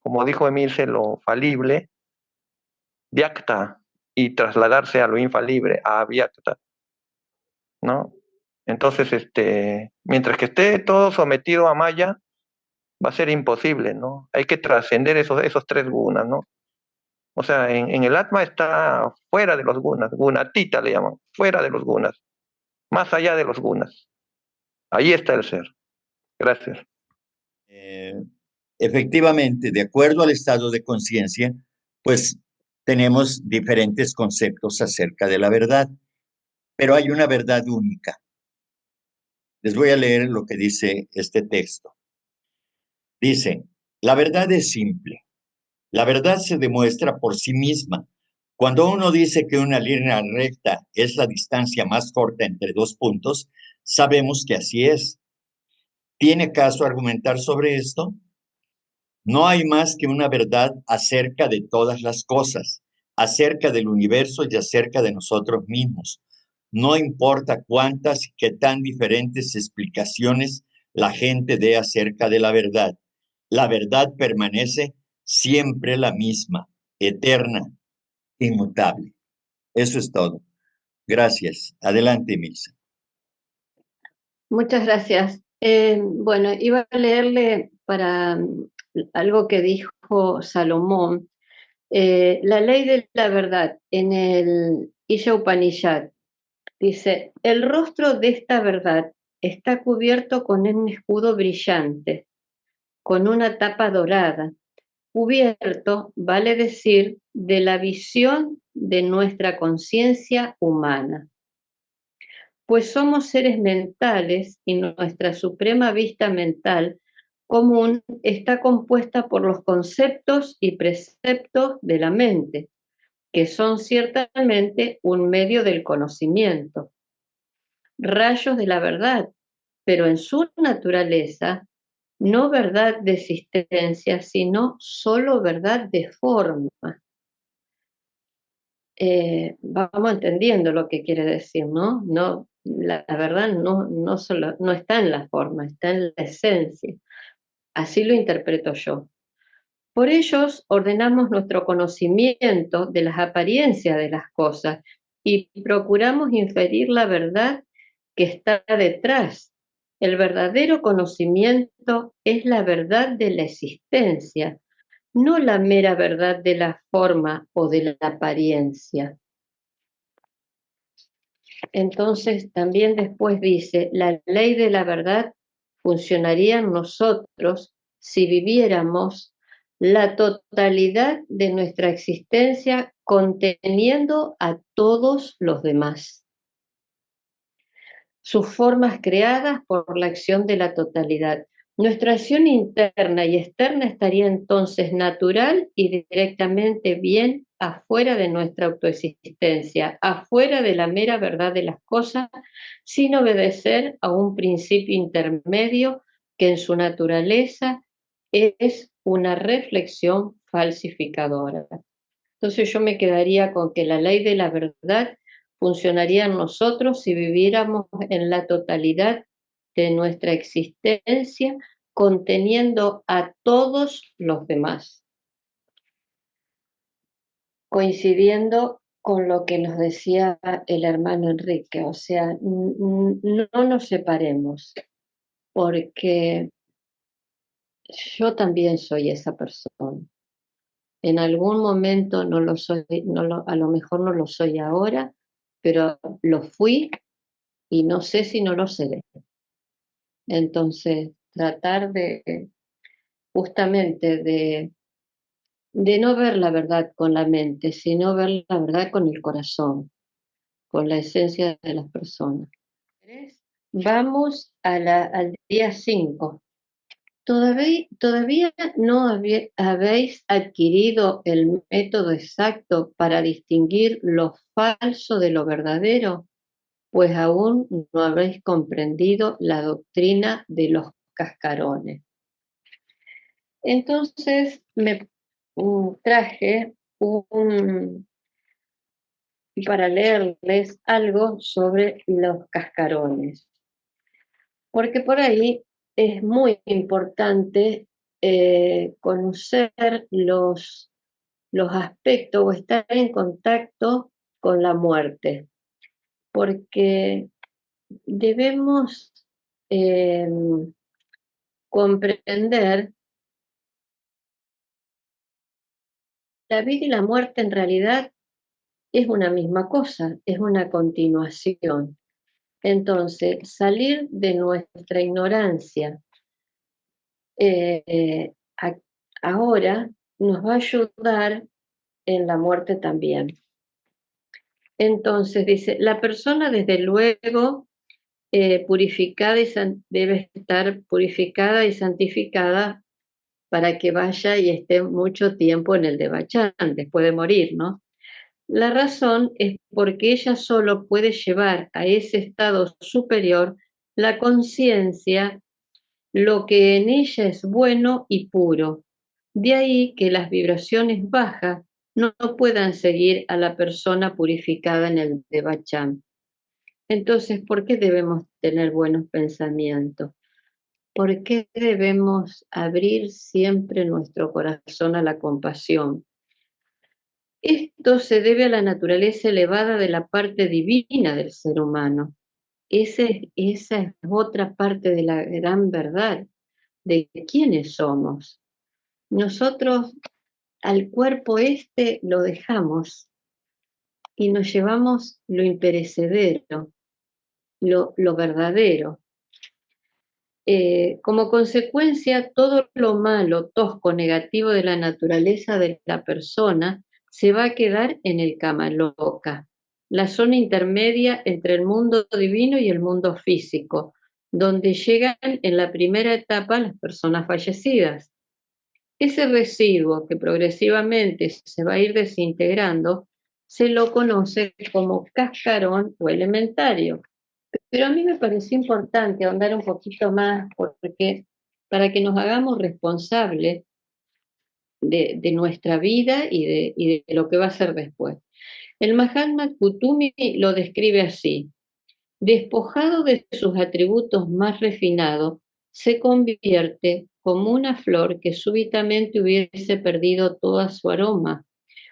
como dijo Emilce, lo falible, vyakta, y trasladarse a lo infalible, a vyakta, ¿no? Entonces, mientras que esté todo sometido a maya, va a ser imposible, ¿no? Hay que trascender esos tres gunas, ¿no? O sea, en el Atma está fuera de los gunas, gunatita le llaman, fuera de los gunas, más allá de los gunas. Ahí está el ser. Gracias. Efectivamente, de acuerdo al estado de conciencia, pues tenemos diferentes conceptos acerca de la verdad, pero hay una verdad única. Les voy a leer lo que dice este texto. Dice, la verdad es simple. La verdad se demuestra por sí misma. Cuando uno dice que una línea recta es la distancia más corta entre dos puntos, sabemos que así es. ¿Tiene caso argumentar sobre esto? No hay más que una verdad acerca de todas las cosas, acerca del universo y acerca de nosotros mismos. No importa cuántas y qué tan diferentes explicaciones la gente dé acerca de la verdad permanece siempre la misma, eterna, inmutable. Eso es todo. Gracias. Adelante, Milsa. Muchas gracias. Bueno, iba a leerle para algo que dijo Salomón. La ley de la verdad en el Isha Upanishad dice, el rostro de esta verdad está cubierto con un escudo brillante, con una tapa dorada. Cubierto vale decir de la visión de nuestra conciencia humana. Pues somos seres mentales y nuestra suprema vista mental común está compuesta por los conceptos y preceptos de la mente, que son ciertamente un medio del conocimiento, rayos de la verdad, pero en su naturaleza no verdad de existencia, sino solo verdad de forma. Vamos entendiendo lo que quiere decir, ¿no? No, la verdad no está en la forma, está en la esencia. Así lo interpreto yo. Por ellos ordenamos nuestro conocimiento de las apariencias de las cosas y procuramos inferir la verdad que está detrás. El verdadero conocimiento es la verdad de la existencia, no la mera verdad de la forma o de la apariencia. Entonces también después dice, la ley de la verdad funcionaría en nosotros si viviéramos la totalidad de nuestra existencia conteniendo a todos los demás, sus formas creadas por la acción de la totalidad. Nuestra acción interna y externa estaría entonces natural y directamente bien afuera de nuestra autoexistencia, afuera de la mera verdad de las cosas, sin obedecer a un principio intermedio que en su naturaleza es una reflexión falsificadora. Entonces yo me quedaría con que la ley de la verdad funcionaría en nosotros si viviéramos en la totalidad de nuestra existencia, conteniendo a todos los demás, coincidiendo con lo que nos decía el hermano Enrique, o sea, no nos separemos, porque yo también soy esa persona. En algún momento no lo soy, a lo mejor no lo soy ahora, pero lo fui y no sé si no lo seré. Entonces, tratar de justamente de no ver la verdad con la mente, sino ver la verdad con el corazón, con la esencia de las personas. Vamos al día 5. ¿Todavía no habéis adquirido el método exacto para distinguir lo falso de lo verdadero? Pues aún no habéis comprendido la doctrina de los cascarones. Entonces me traje para leerles algo sobre los cascarones, porque por ahí es muy importante conocer los aspectos o estar en contacto con la muerte, porque debemos eh, comprender la vida y la muerte en realidad es una misma cosa, es una continuación. Entonces, salir de nuestra ignorancia a, ahora nos va a ayudar en la muerte también. Entonces, dice, la persona desde luego purificada y debe estar purificada y santificada para que vaya y esté mucho tiempo en el Devachan, después de morir, ¿no? La razón es porque ella solo puede llevar a ese estado superior la conciencia, lo que en ella es bueno y puro. De ahí que las vibraciones bajas no puedan seguir a la persona purificada en el Devachan. Entonces, ¿por qué debemos tener buenos pensamientos? ¿Por qué debemos abrir siempre nuestro corazón a la compasión? Esto se debe a la naturaleza elevada de la parte divina del ser humano. Esa es otra parte de la gran verdad de quiénes somos. Nosotros al cuerpo este lo dejamos y nos llevamos lo imperecedero, lo verdadero. Como consecuencia, todo lo malo, tosco, negativo de la naturaleza de la persona se va a quedar en el Kamaloka, la zona intermedia entre el mundo divino y el mundo físico, donde llegan en la primera etapa las personas fallecidas. Ese residuo que progresivamente se va a ir desintegrando se lo conoce como cascarón o elementario. Pero a mí me pareció importante ahondar un poquito más porque para que nos hagamos responsables de nuestra vida y de lo que va a ser después. El Mahatma Kutumi lo describe así: despojado de sus atributos más refinados, se convierte como una flor que súbitamente hubiese perdido todo su aroma,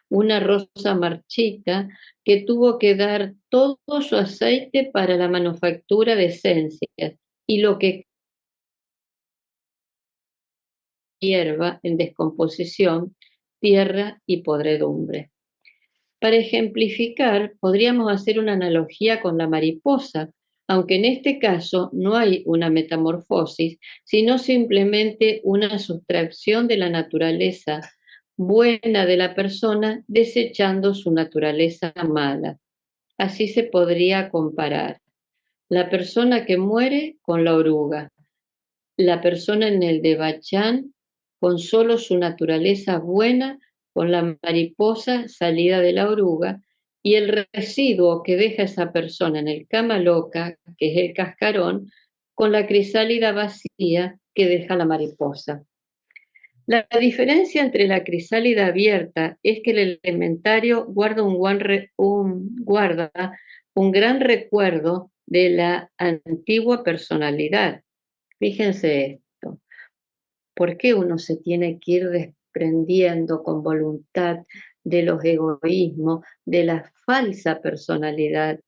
una rosa marchita que tuvo que dar todo su aceite para la manufactura de esencias, y lo que hierba en descomposición, tierra y podredumbre. Para ejemplificar, podríamos hacer una analogía con la mariposa, aunque en este caso no hay una metamorfosis, sino simplemente una sustracción de la naturaleza buena de la persona desechando su naturaleza mala. Así se podría comparar la persona que muere con la oruga, la persona en el Devachan con solo su naturaleza buena, con la mariposa salida de la oruga, y el residuo que deja esa persona en el Kamaloka, que es el cascarón, con la crisálida vacía que deja la mariposa. La diferencia entre la crisálida abierta es que el elementario guarda un gran recuerdo de la antigua personalidad. Fíjense esto. ¿Por qué uno se tiene que ir desprendiendo con voluntad de los egoísmos, de la falsa personalidad?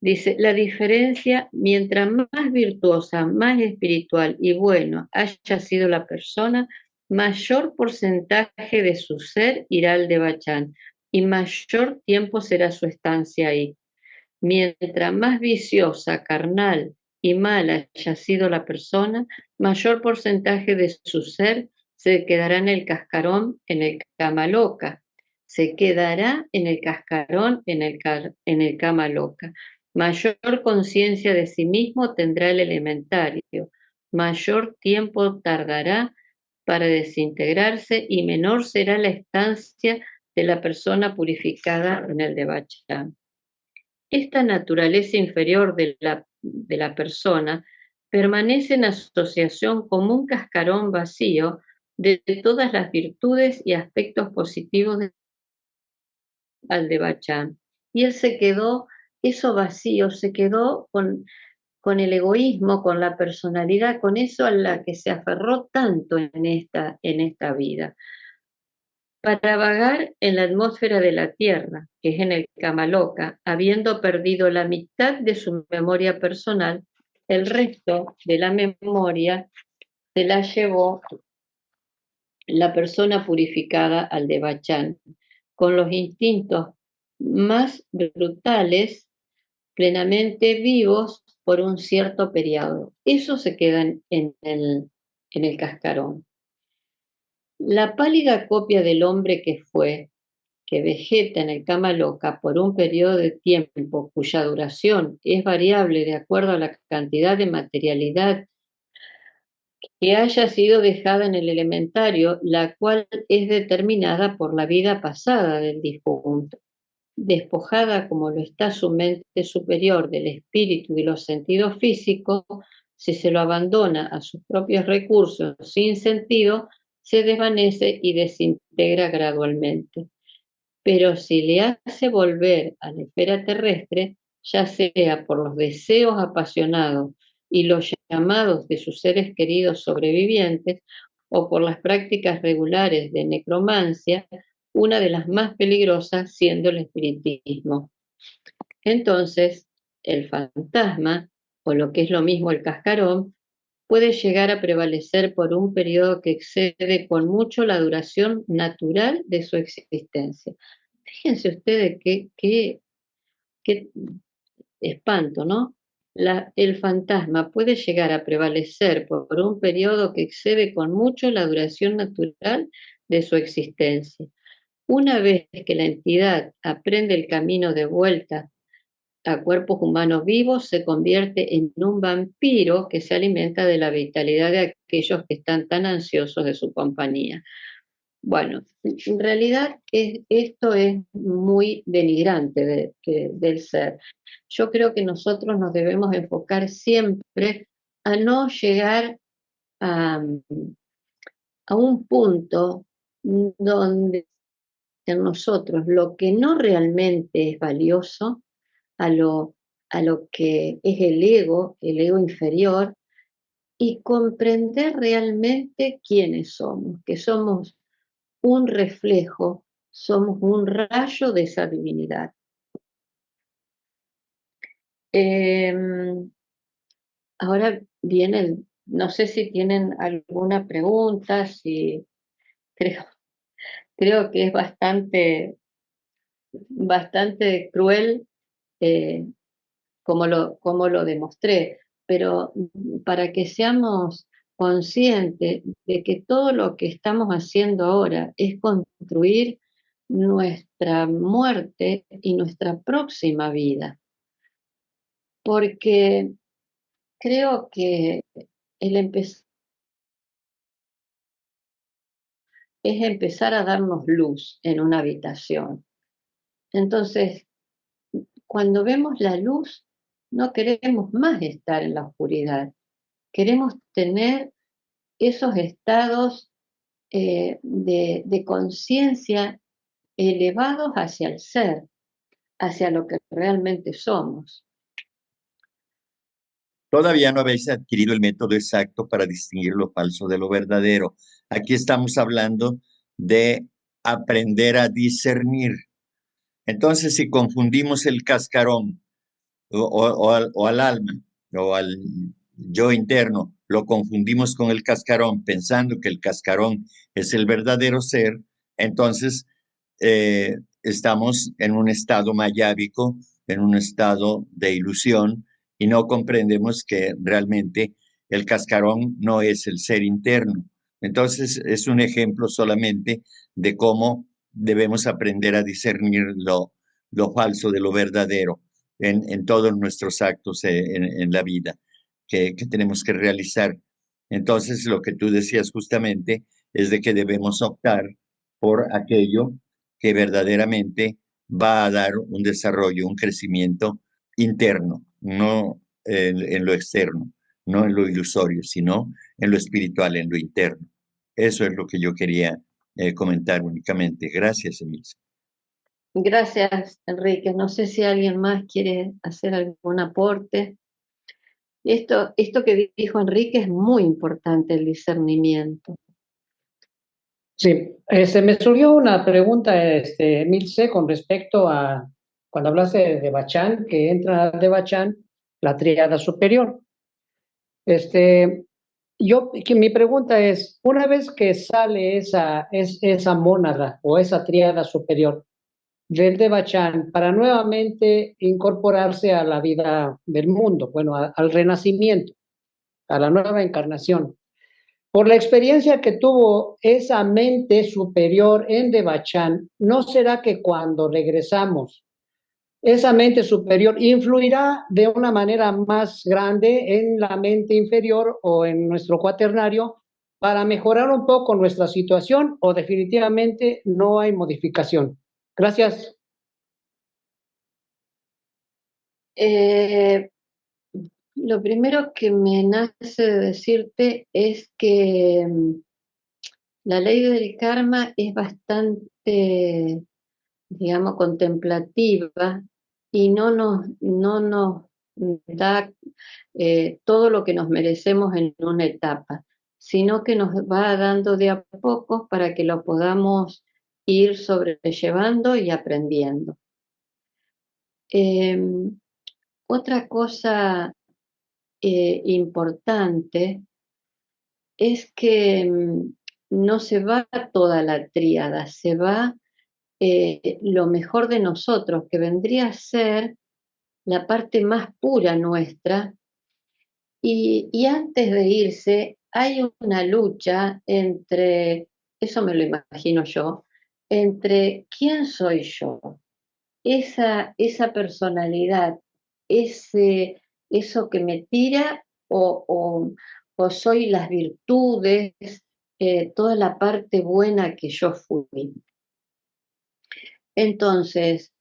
Dice, la diferencia, mientras más virtuosa, más espiritual y bueno haya sido la persona, mayor porcentaje de su ser irá al Devachan y mayor tiempo será su estancia ahí. Mientras más viciosa, carnal y mala haya sido la persona, mayor porcentaje de su ser se quedará en el cascarón, en el Kamaloka. Se quedará en el cascarón, en el Kamaloka. Mayor conciencia de sí mismo tendrá el elementario. Mayor tiempo tardará para desintegrarse y menor será la estancia de la persona purificada en el Devachan. Esta naturaleza inferior de la persona permanece en asociación como un cascarón vacío de todas las virtudes y aspectos positivos al Devachan. Y él se quedó, eso vacío, se quedó con el egoísmo, con la personalidad, con eso a la que se aferró tanto en esta vida. Para vagar en la atmósfera de la Tierra, que es en el Kamaloka, habiendo perdido la mitad de su memoria personal, el resto de la memoria se la llevó la persona purificada al Devachan, con los instintos más brutales, plenamente vivos por un cierto periodo. Eso se queda en el cascarón. La pálida copia del hombre que vegeta en el Kamaloka por un periodo de tiempo cuya duración es variable de acuerdo a la cantidad de materialidad que haya sido dejada en el elementario, la cual es determinada por la vida pasada del difunto. Despojada como lo está su mente superior del espíritu y los sentidos físicos, si se lo abandona a sus propios recursos sin sentido, se desvanece y desintegra gradualmente. Pero si le hace volver a la esfera terrestre, ya sea por los deseos apasionados y los llamados de sus seres queridos sobrevivientes, o por las prácticas regulares de necromancia, una de las más peligrosas siendo el espiritismo. Entonces, el fantasma, o lo que es lo mismo el cascarón, puede llegar a prevalecer por un periodo que excede con mucho la duración natural de su existencia. Fíjense ustedes qué espanto, ¿no? El fantasma puede llegar a prevalecer por un periodo que excede con mucho la duración natural de su existencia. Una vez que la entidad aprende el camino de vuelta a cuerpos humanos vivos, se convierte en un vampiro que se alimenta de la vitalidad de aquellos que están tan ansiosos de su compañía. Bueno, en realidad esto es muy denigrante del ser. Yo creo que nosotros nos debemos enfocar siempre a no llegar a un punto donde en nosotros lo que no realmente es valioso, a lo que es el ego inferior, y comprender realmente quiénes somos, que somos un reflejo, somos un rayo de esa divinidad. Ahora viene no sé si tienen alguna pregunta, si creo que es bastante cruel, eh, como lo demostré, pero para que seamos conscientes de que todo lo que estamos haciendo ahora es construir nuestra muerte y nuestra próxima vida, porque creo que el es empezar a darnos luz en una habitación. Entonces, cuando vemos la luz, no queremos más estar en la oscuridad. Queremos tener esos estados de conciencia elevados hacia el ser, hacia lo que realmente somos. Todavía no habéis adquirido el método exacto para distinguir lo falso de lo verdadero. Aquí estamos hablando de aprender a discernir. Entonces, si confundimos el cascarón o al alma o al yo interno, lo confundimos con el cascarón pensando que el cascarón es el verdadero ser, entonces estamos en un estado mayábico, en un estado de ilusión y no comprendemos que realmente el cascarón no es el ser interno. Entonces es un ejemplo solamente de cómo debemos aprender a discernir lo falso de lo verdadero en todos nuestros actos en la vida que tenemos que realizar. Entonces, lo que tú decías justamente es de que debemos optar por aquello que verdaderamente va a dar un desarrollo, un crecimiento interno, no en lo externo, no en lo ilusorio, sino en lo espiritual, en lo interno. Eso es lo que yo quería comentar únicamente. Gracias, Emilce. Gracias, Enrique. No sé si alguien más quiere hacer algún aporte. Esto que dijo Enrique es muy importante, el discernimiento. Sí, me surgió una pregunta, Milce, con respecto a cuando hablaste de Bachán, que entra de Bachán la tríada superior. Mi pregunta es, una vez que sale esa mónada o esa tríada superior del Devachan para nuevamente incorporarse a la vida del mundo, bueno, al renacimiento, a la nueva encarnación. Por la experiencia que tuvo esa mente superior en Devachan, ¿no será que cuando regresamos, esa mente superior influirá de una manera más grande en la mente inferior o en nuestro cuaternario para mejorar un poco nuestra situación o definitivamente no hay modificación? Gracias. Lo primero que me nace de decirte es que la ley del karma es bastante, digamos, contemplativa y no nos da todo lo que nos merecemos en una etapa, sino que nos va dando de a poco para que lo podamos ir sobrellevando y aprendiendo. Otra cosa importante es que no se va toda la tríada, se va lo mejor de nosotros, que vendría a ser la parte más pura nuestra. Y antes de irse hay una lucha entre, eso me lo imagino yo, entre quién soy yo, esa personalidad, eso que me tira o soy las virtudes, toda la parte buena que yo fui. Entonces,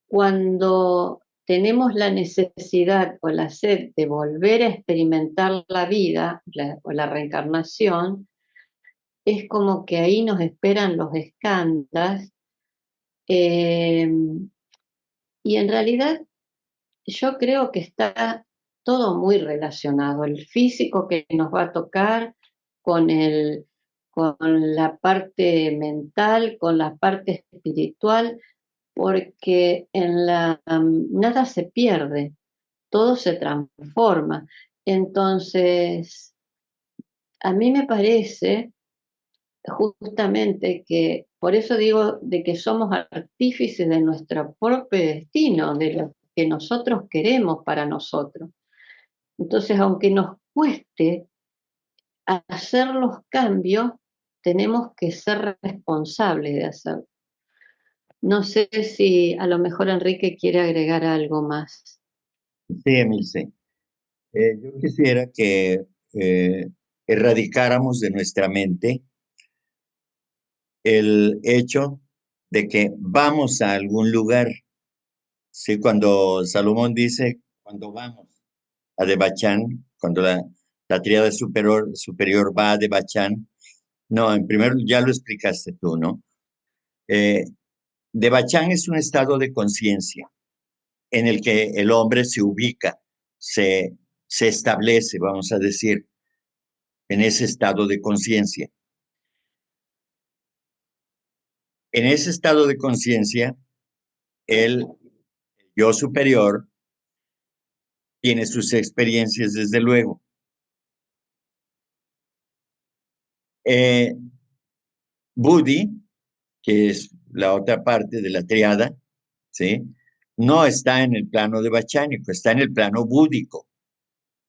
cuando tenemos la necesidad o la sed de volver a experimentar la vida o la reencarnación, es como que ahí nos esperan los escándalos. Y en realidad yo creo que está todo muy relacionado, el físico que nos va a tocar con con la parte mental, con la parte espiritual, porque nada se pierde, todo se transforma. Entonces, a mí me parece justamente que, por eso digo de que somos artífices de nuestro propio destino, de lo que nosotros queremos para nosotros. Entonces, aunque nos cueste hacer los cambios, tenemos que ser responsables de hacerlo. No sé si a lo mejor Enrique quiere agregar algo más. Sí, Emilce. Yo quisiera que erradicáramos de nuestra mente el hecho de que vamos a algún lugar. Sí, cuando Salomón dice, cuando vamos a Debachán, cuando la tríada superior va a Debachán, no, en primer ya lo explicaste tú, ¿no? Eh, Debachán es un estado de conciencia en el que el hombre se ubica, se, se establece, vamos a decir, en ese estado de conciencia. En ese estado de conciencia, el yo superior tiene sus experiencias, desde luego. Eh, Buddhi, que es la otra parte de la triada, ¿sí? No está en el plano de bachánico, está en el plano búdico,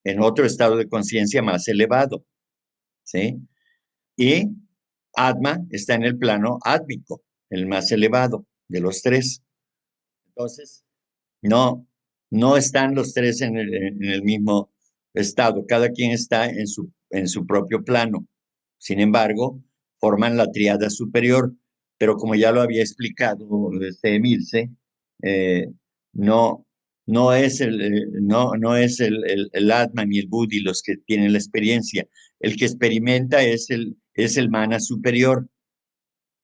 en otro estado de conciencia más elevado, ¿sí? Y Atma está en el plano átmico, el más elevado de los tres. Entonces, no, no están los tres en el mismo estado, cada quien está en su propio plano. Sin embargo, forman la triada superior, pero como ya lo había explicado Emilce, eh, no, no es el Atman y el Buddhi los que tienen la experiencia. El que experimenta es el mana superior,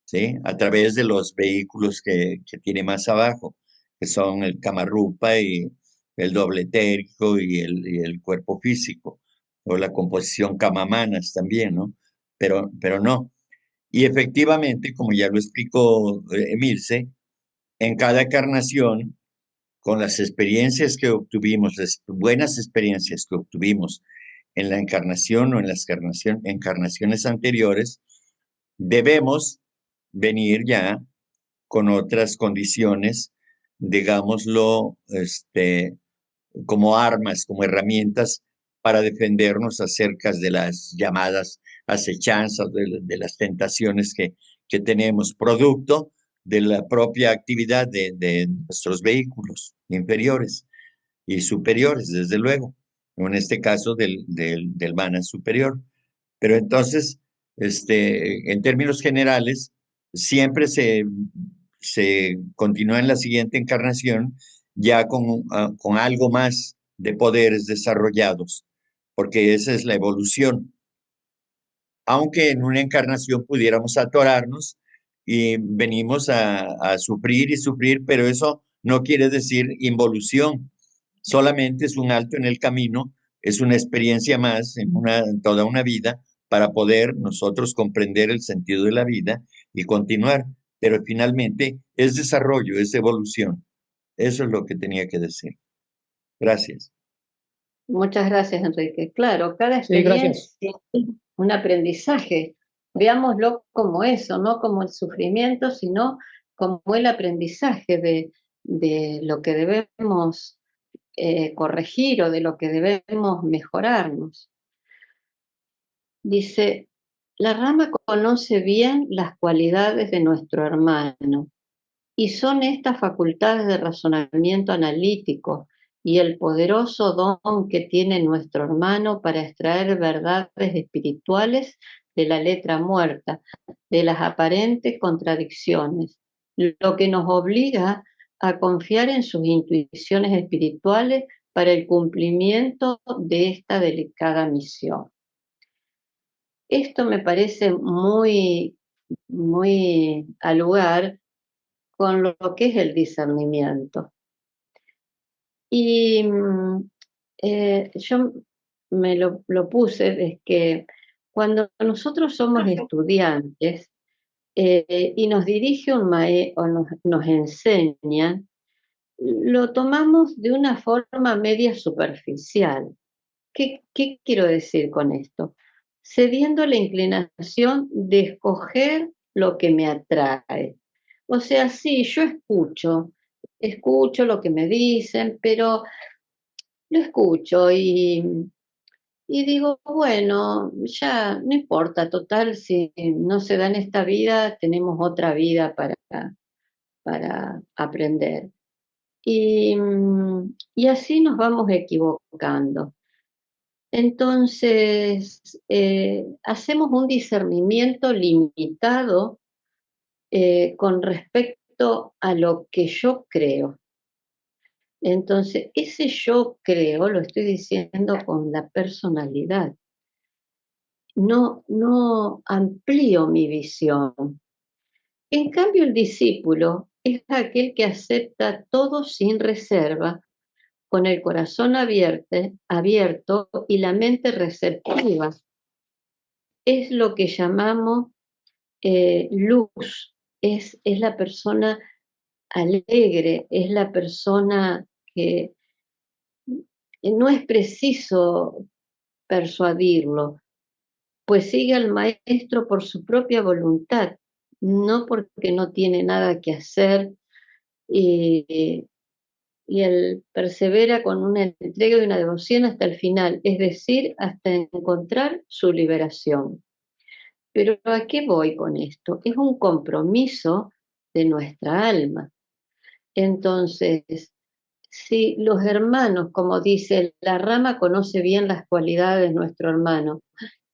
¿sí? A través de los vehículos que tiene más abajo, que son el Kamarupa y el doble etérico y el cuerpo físico, o la composición Kamamanas también, ¿no? Pero no. Y efectivamente, como ya lo explicó Emilce, en cada encarnación, con las experiencias que obtuvimos, las buenas experiencias que obtuvimos en la encarnación o en las encarnaciones anteriores, debemos venir ya con otras condiciones, digámoslo, como armas, como herramientas para defendernos acerca de las llamadas acechanzas, de las tentaciones que tenemos, producto de la propia actividad de nuestros vehículos inferiores y superiores, desde luego, en este caso del mana superior. Pero entonces, en términos generales, siempre se continúa en la siguiente encarnación ya con algo más de poderes desarrollados, porque esa es la evolución. Aunque en una encarnación pudiéramos atorarnos y venimos a sufrir y sufrir, pero eso no quiere decir involución, solamente es un alto en el camino, es una experiencia más en toda una vida para poder nosotros comprender el sentido de la vida y continuar. Pero finalmente es desarrollo, es evolución. Eso es lo que tenía que decir. Gracias. Muchas gracias, Enrique. Claro, cada Sí, gracias. experiencia es un aprendizaje. Veámoslo como eso, no como el sufrimiento, sino como el aprendizaje de lo que debemos corregir o de lo que debemos mejorarnos. Dice, la rama conoce bien las cualidades de nuestro hermano y son estas facultades de razonamiento analítico y el poderoso don que tiene nuestro hermano para extraer verdades espirituales de la letra muerta, de las aparentes contradicciones, lo que nos obliga a confiar en sus intuiciones espirituales para el cumplimiento de esta delicada misión. Esto me parece muy al lugar con lo que es el discernimiento. Y yo lo puse, es que cuando nosotros somos estudiantes y nos dirige un maestro o nos enseñan, lo tomamos de una forma media superficial. ¿Qué quiero decir con esto? cediendo a la inclinación de escoger lo que me atrae. O sea, sí, yo escucho lo que me dicen, pero lo escucho y digo, bueno, ya no importa, total, si no se da en esta vida, tenemos otra vida para aprender. Y así nos vamos equivocando. Entonces, hacemos un discernimiento limitado con respecto a lo que yo creo. Entonces, ese yo creo, lo estoy diciendo con la personalidad. No amplío mi visión. En cambio, el discípulo es aquel que acepta todo sin reserva, con el corazón abierto y la mente receptiva. Es lo que llamamos luz, es la persona alegre, es la persona que no es preciso persuadirlo, pues sigue al maestro por su propia voluntad, no porque no tiene nada que hacer y, y él persevera con una entrega y una devoción hasta el final, es decir, hasta encontrar su liberación. Pero ¿a qué voy con esto? Es un compromiso de nuestra alma. Entonces, si los hermanos, como dice, la rama conoce bien las cualidades de nuestro hermano,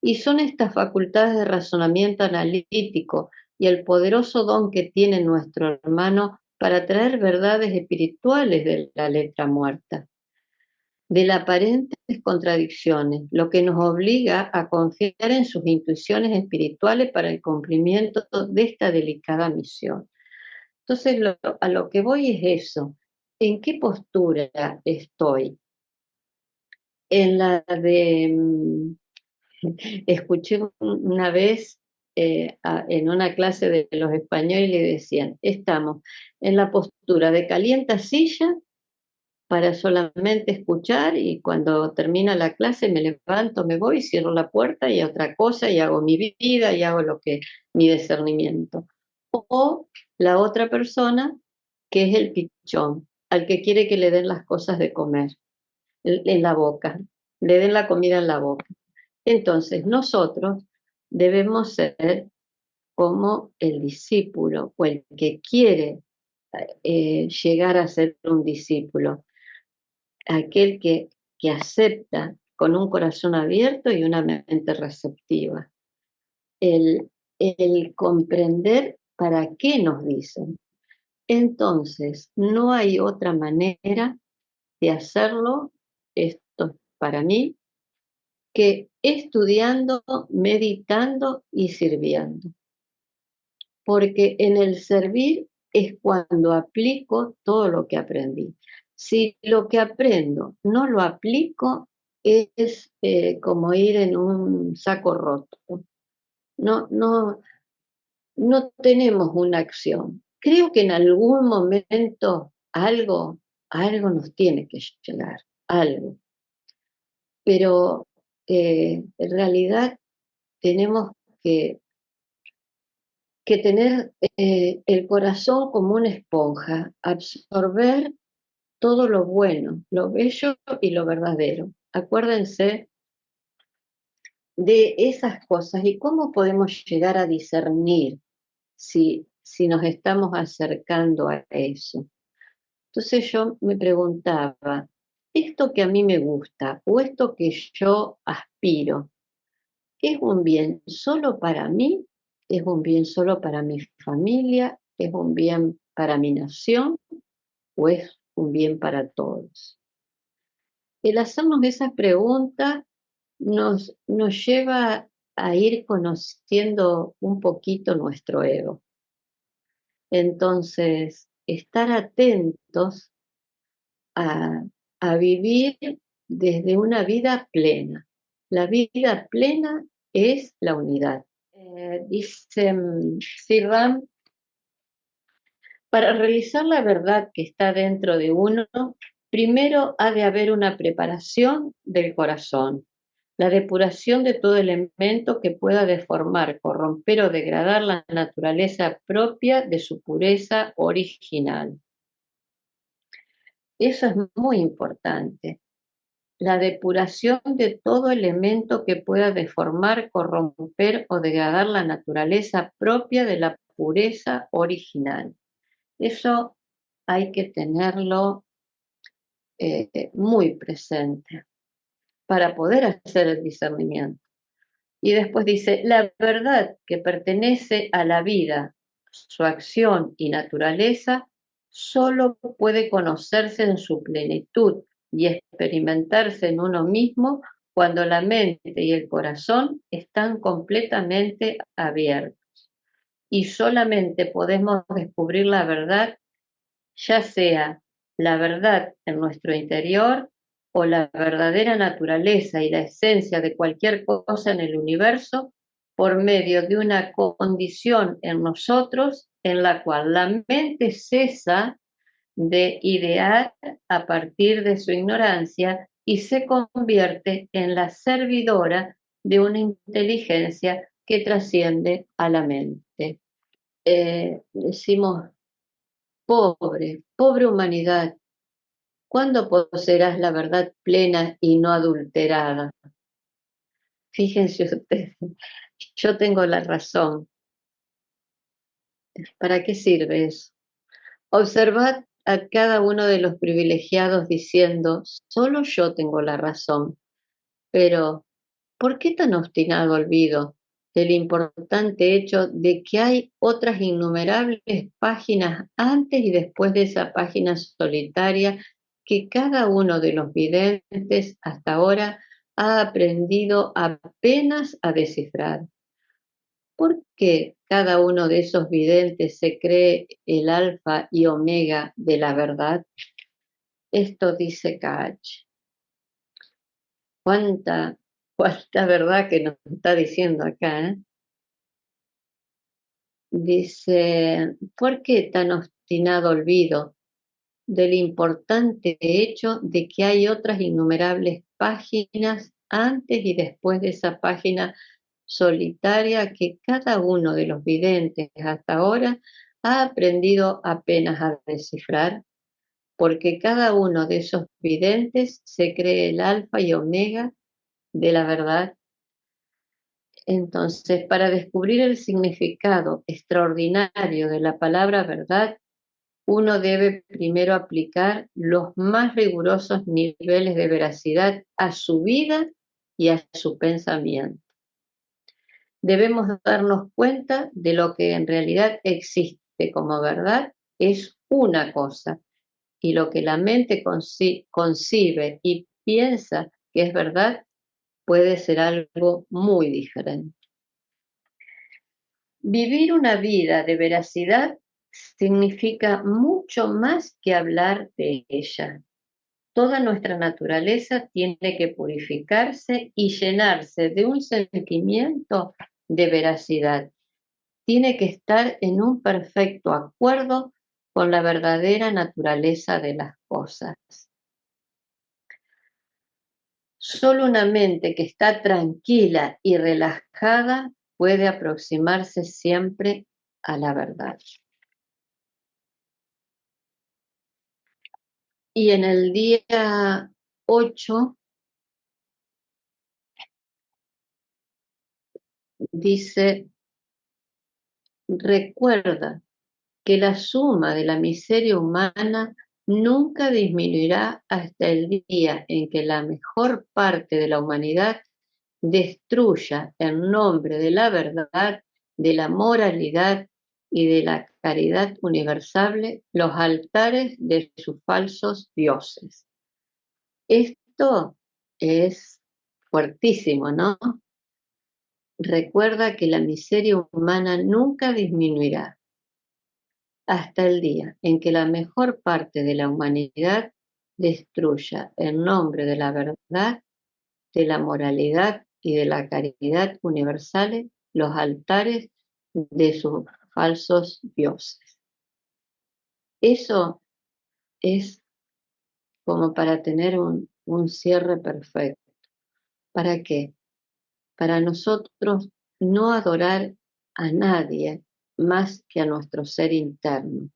y son estas facultades de razonamiento analítico y el poderoso don que tiene nuestro hermano para traer verdades espirituales de la letra muerta, de las aparentes contradicciones, lo que nos obliga a confiar en sus intuiciones espirituales para el cumplimiento de esta delicada misión. Entonces, a lo que voy es eso. ¿En qué postura estoy? En la de... Escuché una vez en una clase de los españoles y le decían, estamos en la postura de calienta silla para solamente escuchar y cuando termina la clase me levanto, me voy, cierro la puerta y otra cosa y hago mi vida y hago mi discernimiento. O la otra persona que es el pichón, al que quiere que le den las cosas de comer en la boca, le den la comida en la boca. Entonces nosotros debemos ser como el discípulo o el que quiere llegar a ser un discípulo, aquel que acepta con un corazón abierto y una mente receptiva. El comprender para qué nos dicen. Entonces, no hay otra manera de hacerlo, esto es para mí, que estudiando, meditando y sirviendo. Porque en el servir es cuando aplico todo lo que aprendí. Si lo que aprendo no lo aplico, es como ir en un saco roto. No tenemos una acción. Creo que en algún momento algo nos tiene que llegar, algo. Pero en realidad tenemos que tener el corazón como una esponja, absorber todo lo bueno, lo bello y lo verdadero. Acuérdense de esas cosas y cómo podemos llegar a discernir si nos estamos acercando a eso. Entonces yo me preguntaba, ¿esto que a mí me gusta o esto que yo aspiro, es un bien solo para mí? ¿Es un bien solo para mi familia? ¿Es un bien para mi nación? ¿O es un bien para todos? El hacernos esas preguntas nos lleva a ir conociendo un poquito nuestro ego. Entonces, estar atentos a vivir desde una vida plena. La vida plena es la unidad. Dice Sirvan, para realizar la verdad que está dentro de uno, primero ha de haber una preparación del corazón. la depuración de todo elemento que pueda deformar, corromper o degradar la naturaleza propia de su pureza original. Eso es muy importante. La depuración de todo elemento que pueda deformar, corromper o degradar la naturaleza propia de la pureza original. Eso hay que tenerlo muy presente para poder hacer el discernimiento. Y después dice, la verdad que pertenece a la vida, su acción y naturaleza, solo puede conocerse en su plenitud y experimentarse en uno mismo cuando la mente y el corazón están completamente abiertos. Y solamente podemos descubrir la verdad, ya sea la verdad en nuestro interior o la verdadera naturaleza y la esencia de cualquier cosa en el universo, por medio de una condición en nosotros en la cual la mente cesa de idear a partir de su ignorancia y se convierte en la servidora de una inteligencia que trasciende a la mente. Decimos, pobre humanidad, ¿cuándo poseerás la verdad plena y no adulterada? Fíjense ustedes, yo tengo la razón. ¿Para qué sirve eso? Observad a cada uno de los privilegiados diciendo, solo yo tengo la razón. Pero, ¿por qué tan obstinado olvido del importante hecho de que hay otras innumerables páginas antes y después de esa página solitaria que cada uno de los videntes hasta ahora ha aprendido apenas a descifrar? ¿Por qué cada uno de esos videntes se cree el alfa y omega de la verdad? Esto dice Cage. ¿Cuánta verdad que nos está diciendo acá? Dice, ¿por qué tan obstinado olvido del importante hecho de que hay otras innumerables páginas antes y después de esa página solitaria que cada uno de los videntes hasta ahora ha aprendido apenas a descifrar? Porque cada uno de esos videntes se cree el alfa y omega de la verdad. Entonces, para descubrir el significado extraordinario de la palabra verdad, uno debe primero aplicar los más rigurosos niveles de veracidad a su vida y a su pensamiento. Debemos darnos cuenta de lo que en realidad existe como verdad es una cosa, y lo que la mente concibe y piensa que es verdad puede ser algo muy diferente. Vivir una vida de veracidad significa mucho más que hablar de ella. Toda nuestra naturaleza tiene que purificarse y llenarse de un sentimiento de veracidad. Tiene que estar en un perfecto acuerdo con la verdadera naturaleza de las cosas. Solo una mente que está tranquila y relajada puede aproximarse siempre a la verdad. Y en el día 8 dice, recuerda que la suma de la miseria humana nunca disminuirá hasta el día en que la mejor parte de la humanidad destruya en nombre de la verdad, de la moralidad y de la caridad universal los altares de sus falsos dioses. Esto es fuertísimo, ¿no? Recuerda que la miseria humana nunca disminuirá hasta el día en que la mejor parte de la humanidad destruya en nombre de la verdad, de la moralidad y de la caridad universales los altares de sus falsos dioses. Eso es como para tener un cierre perfecto. ¿Para qué? Para nosotros no adorar a nadie más que a nuestro ser interno,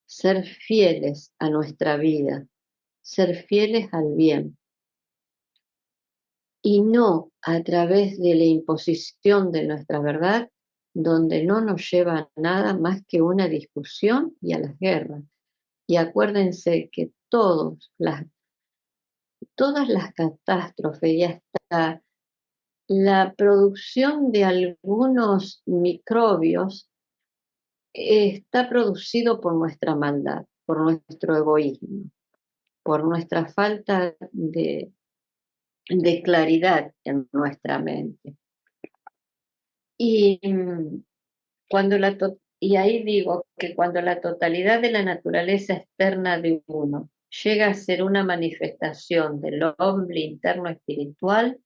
ser fieles a nuestra vida, ser fieles al bien, y no a través de la imposición de nuestra verdad, donde no nos lleva a nada más que una discusión y a las guerras. Y acuérdense que todas las catástrofes y hasta la producción de algunos microbios está producido por nuestra maldad, por nuestro egoísmo, por nuestra falta de claridad en nuestra mente. Y, y ahí digo que cuando la totalidad de la naturaleza externa de uno llega a ser una manifestación del hombre interno espiritual,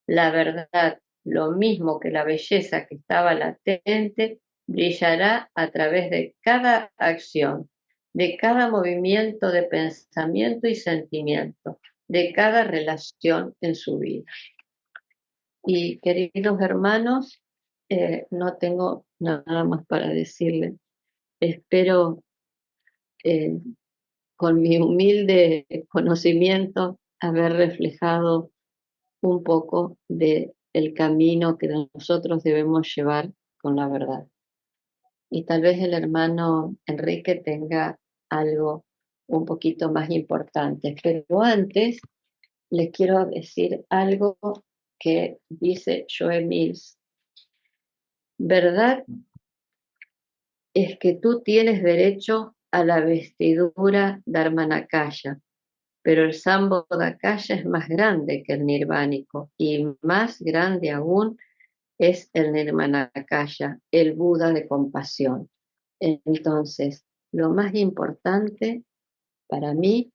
la verdad, lo mismo que la belleza que estaba latente, brillará a través de cada acción, de cada movimiento de pensamiento y sentimiento, de cada relación en su vida. Y queridos hermanos, no tengo nada más para decirles. Espero, con mi humilde conocimiento, haber reflejado un poco de el camino que nosotros debemos llevar con la verdad. Y tal vez el hermano Enrique tenga algo un poquito más importante, pero antes les quiero decir algo que dice Joe Mills. Verdad es que tú tienes derecho a la vestidura dharmanakaya, pero el sambodhakaya es más grande que el nirvánico y más grande aún es el nirmanakaya, el Buda de compasión. Entonces, lo más importante para mí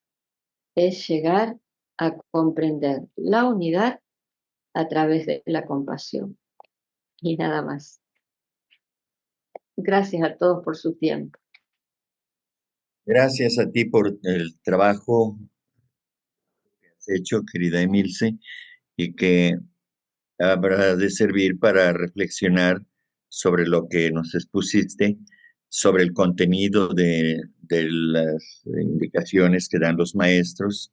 es llegar a comprender la unidad a través de la compasión y nada más. Gracias a todos por su tiempo. Gracias a ti por el trabajo que has hecho, querida Emilce, y que habrá de servir para reflexionar sobre lo que nos expusiste, sobre el contenido de las indicaciones que dan los maestros,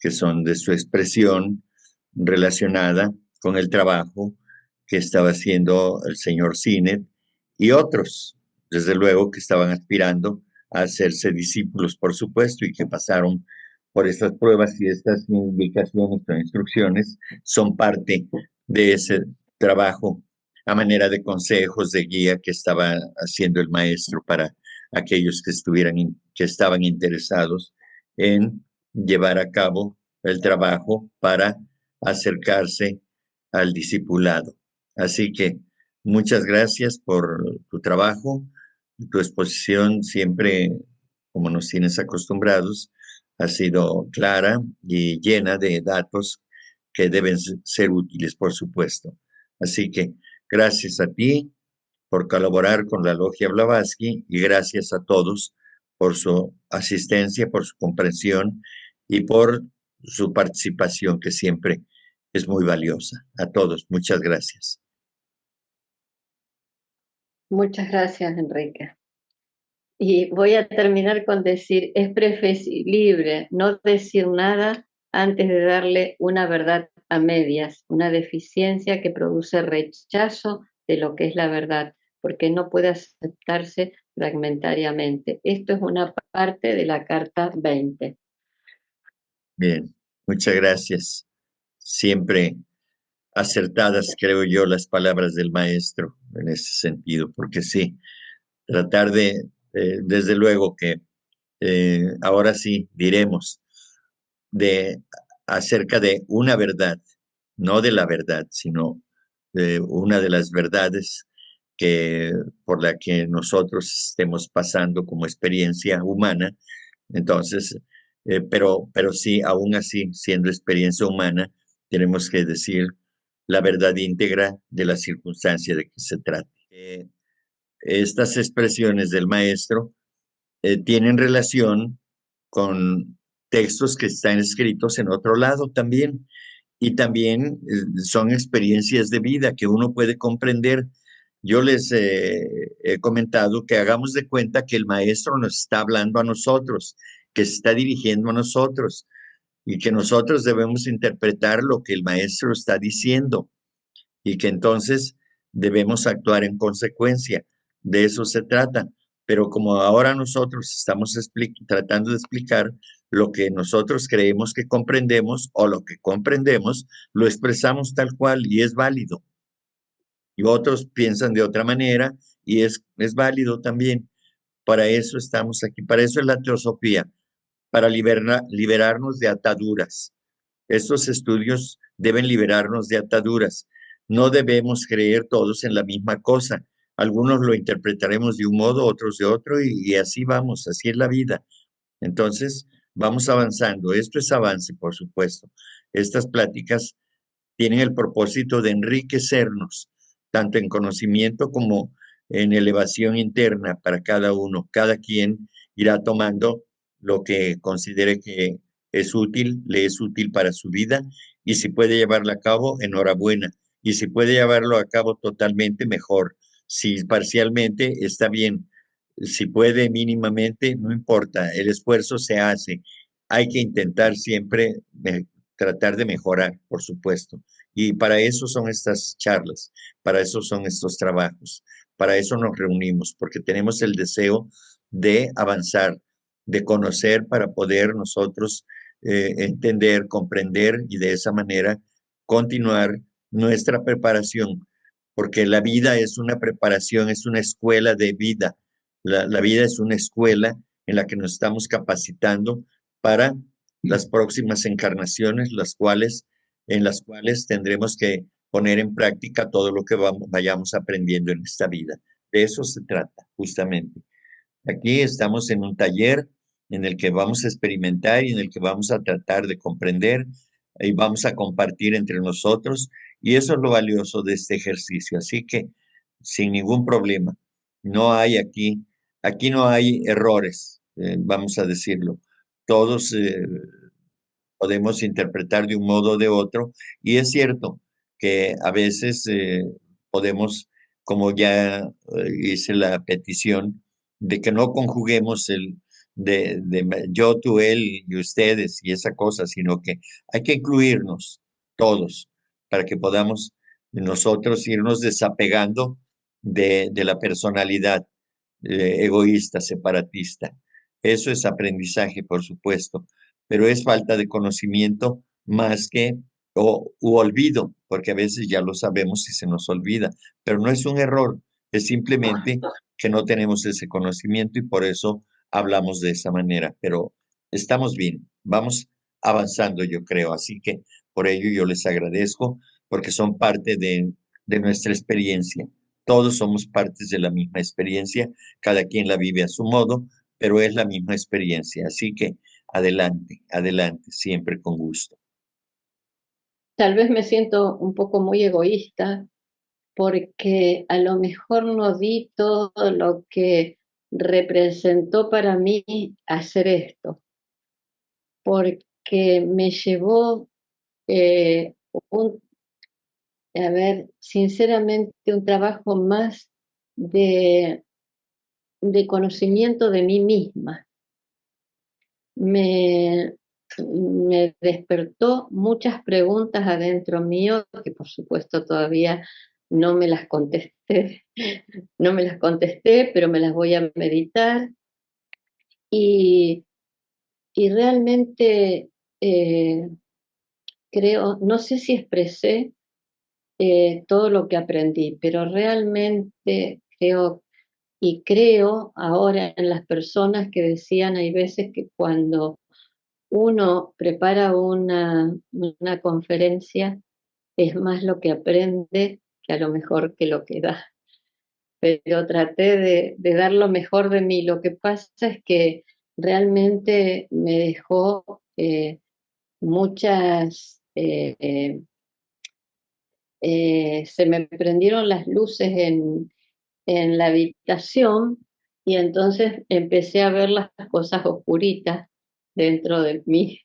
que son de su expresión relacionada con el trabajo que estaba haciendo el señor Sinet y otros, desde luego, que estaban aspirando a hacerse discípulos, por supuesto, y que pasaron por estas pruebas, y estas indicaciones o instrucciones son parte de ese trabajo a manera de consejos, de guía que estaba haciendo el maestro para aquellos que estaban interesados en llevar a cabo el trabajo para acercarse al discipulado. Así que muchas gracias por tu trabajo, tu exposición siempre, como nos tienes acostumbrados, ha sido clara y llena de datos que deben ser útiles, por supuesto. Así que gracias a ti por colaborar con la Logia Blavatsky y gracias a todos por su asistencia, por su comprensión y por su participación, que siempre es muy valiosa. A todos, muchas gracias. Muchas gracias, Enrique. Y voy a terminar con decir, es preferible no decir nada antes de darle una verdad a medias, una deficiencia que produce rechazo de lo que es la verdad, porque no puede aceptarse fragmentariamente. Esto es una parte de la Carta 20. Bien, muchas gracias. Siempre acertadas, creo yo, las palabras del maestro en ese sentido, porque sí, tratar desde luego que ahora sí diremos acerca de una verdad, no de la verdad, sino de una de las verdades por la que nosotros estemos pasando como experiencia humana. Entonces, pero sí, aún así, siendo experiencia humana, tenemos que decir la verdad íntegra de la circunstancia de que se trate. Estas expresiones del maestro tienen relación con textos que están escritos en otro lado también, y también son experiencias de vida que uno puede comprender. Yo les he comentado que hagamos de cuenta que el maestro nos está hablando a nosotros, que se está dirigiendo a nosotros y que nosotros debemos interpretar lo que el maestro está diciendo y que entonces debemos actuar en consecuencia. De eso se trata. Pero como ahora nosotros estamos tratando de explicar lo que nosotros creemos que comprendemos o lo que comprendemos, lo expresamos tal cual y es válido. Y otros piensan de otra manera y es válido también. Para eso estamos aquí, para eso es la teosofía, para liberarnos de ataduras. Estos estudios deben liberarnos de ataduras. No debemos creer todos en la misma cosa. Algunos lo interpretaremos de un modo, otros de otro, y así vamos, así es la vida. Entonces, vamos avanzando. Esto es avance, por supuesto. Estas pláticas tienen el propósito de enriquecernos, tanto en conocimiento como en elevación interna para cada uno. Cada quien irá tomando lo que considere que es útil, le es útil para su vida, y si puede llevarlo a cabo, enhorabuena. Y si puede llevarlo a cabo totalmente, mejor. Si parcialmente, está bien. Si puede mínimamente, no importa, el esfuerzo se hace. Hay que intentar siempre tratar de mejorar, por supuesto. Y para eso son estas charlas, para eso son estos trabajos, para eso nos reunimos, porque tenemos el deseo de avanzar, de conocer para poder nosotros entender, comprender y de esa manera continuar nuestra preparación, porque la vida es una preparación, es una escuela de vida. La vida es una escuela en la que nos estamos capacitando para las próximas encarnaciones, en las cuales tendremos que poner en práctica todo lo que vayamos aprendiendo en esta vida. De eso se trata, justamente. Aquí estamos en un taller en el que vamos a experimentar y en el que vamos a tratar de comprender y vamos a compartir entre nosotros. Y eso es lo valioso de este ejercicio. Así que, sin ningún problema, no hay aquí no hay errores, vamos a decirlo. Todos podemos interpretar de un modo o de otro. Y es cierto que a veces podemos, como ya hice la petición, de que no conjuguemos el de yo, tú, él y ustedes y esa cosa, sino que hay que incluirnos todos para que podamos nosotros irnos desapegando de la personalidad egoísta, separatista. Eso es aprendizaje, por supuesto, pero es falta de conocimiento más que u olvido, porque a veces ya lo sabemos y se nos olvida, pero no es un error, es simplemente que no tenemos ese conocimiento y por eso hablamos de esa manera, pero estamos bien, vamos avanzando, yo creo, así que por ello yo les agradezco porque son parte de nuestra experiencia. Todos somos partes de la misma experiencia, cada quien la vive a su modo, pero es la misma experiencia, así que adelante, adelante, siempre con gusto. Tal vez me siento un poco muy egoísta porque a lo mejor no di todo lo que representó para mí hacer esto, porque me llevó un, a ver, sinceramente, un trabajo más de, de conocimiento de mí misma. Me despertó muchas preguntas adentro mío que por supuesto todavía no me las contesté, no me las contesté, pero me las voy a meditar y, y realmente creo, no sé si expresé todo lo que aprendí, pero realmente creo ahora en las personas que decían, hay veces que cuando uno prepara una conferencia, es más lo que aprende que a lo mejor que lo que da. Pero traté de dar lo mejor de mí. Lo que pasa es que realmente me dejó muchas, se me prendieron las luces en la habitación y entonces empecé a ver las cosas oscuritas dentro de mí.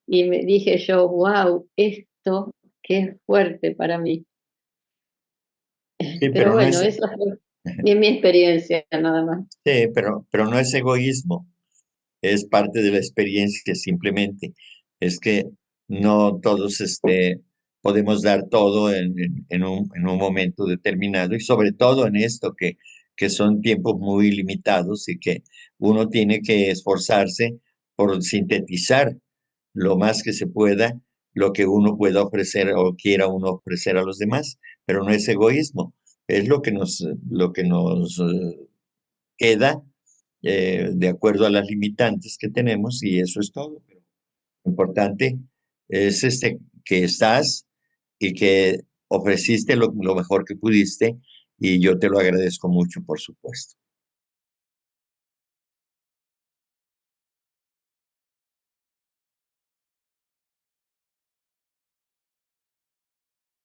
Y me dije yo, wow, esto esto que es fuerte para mí. Sí, Pero pero no bueno, es, esa fue mi experiencia nada más. sí, pero no es egoísmo, es parte de la experiencia simplemente. Es que no todos podemos dar todo en un momento determinado y sobre todo en esto que son tiempos muy limitados y que uno tiene que esforzarse por sintetizar lo más que se pueda lo que uno pueda ofrecer o quiera uno ofrecer a los demás, pero no es egoísmo, es lo que nos queda de acuerdo a las limitantes que tenemos y eso es todo. Pero lo importante es que estás y que ofreciste lo mejor que pudiste y yo te lo agradezco mucho, por supuesto.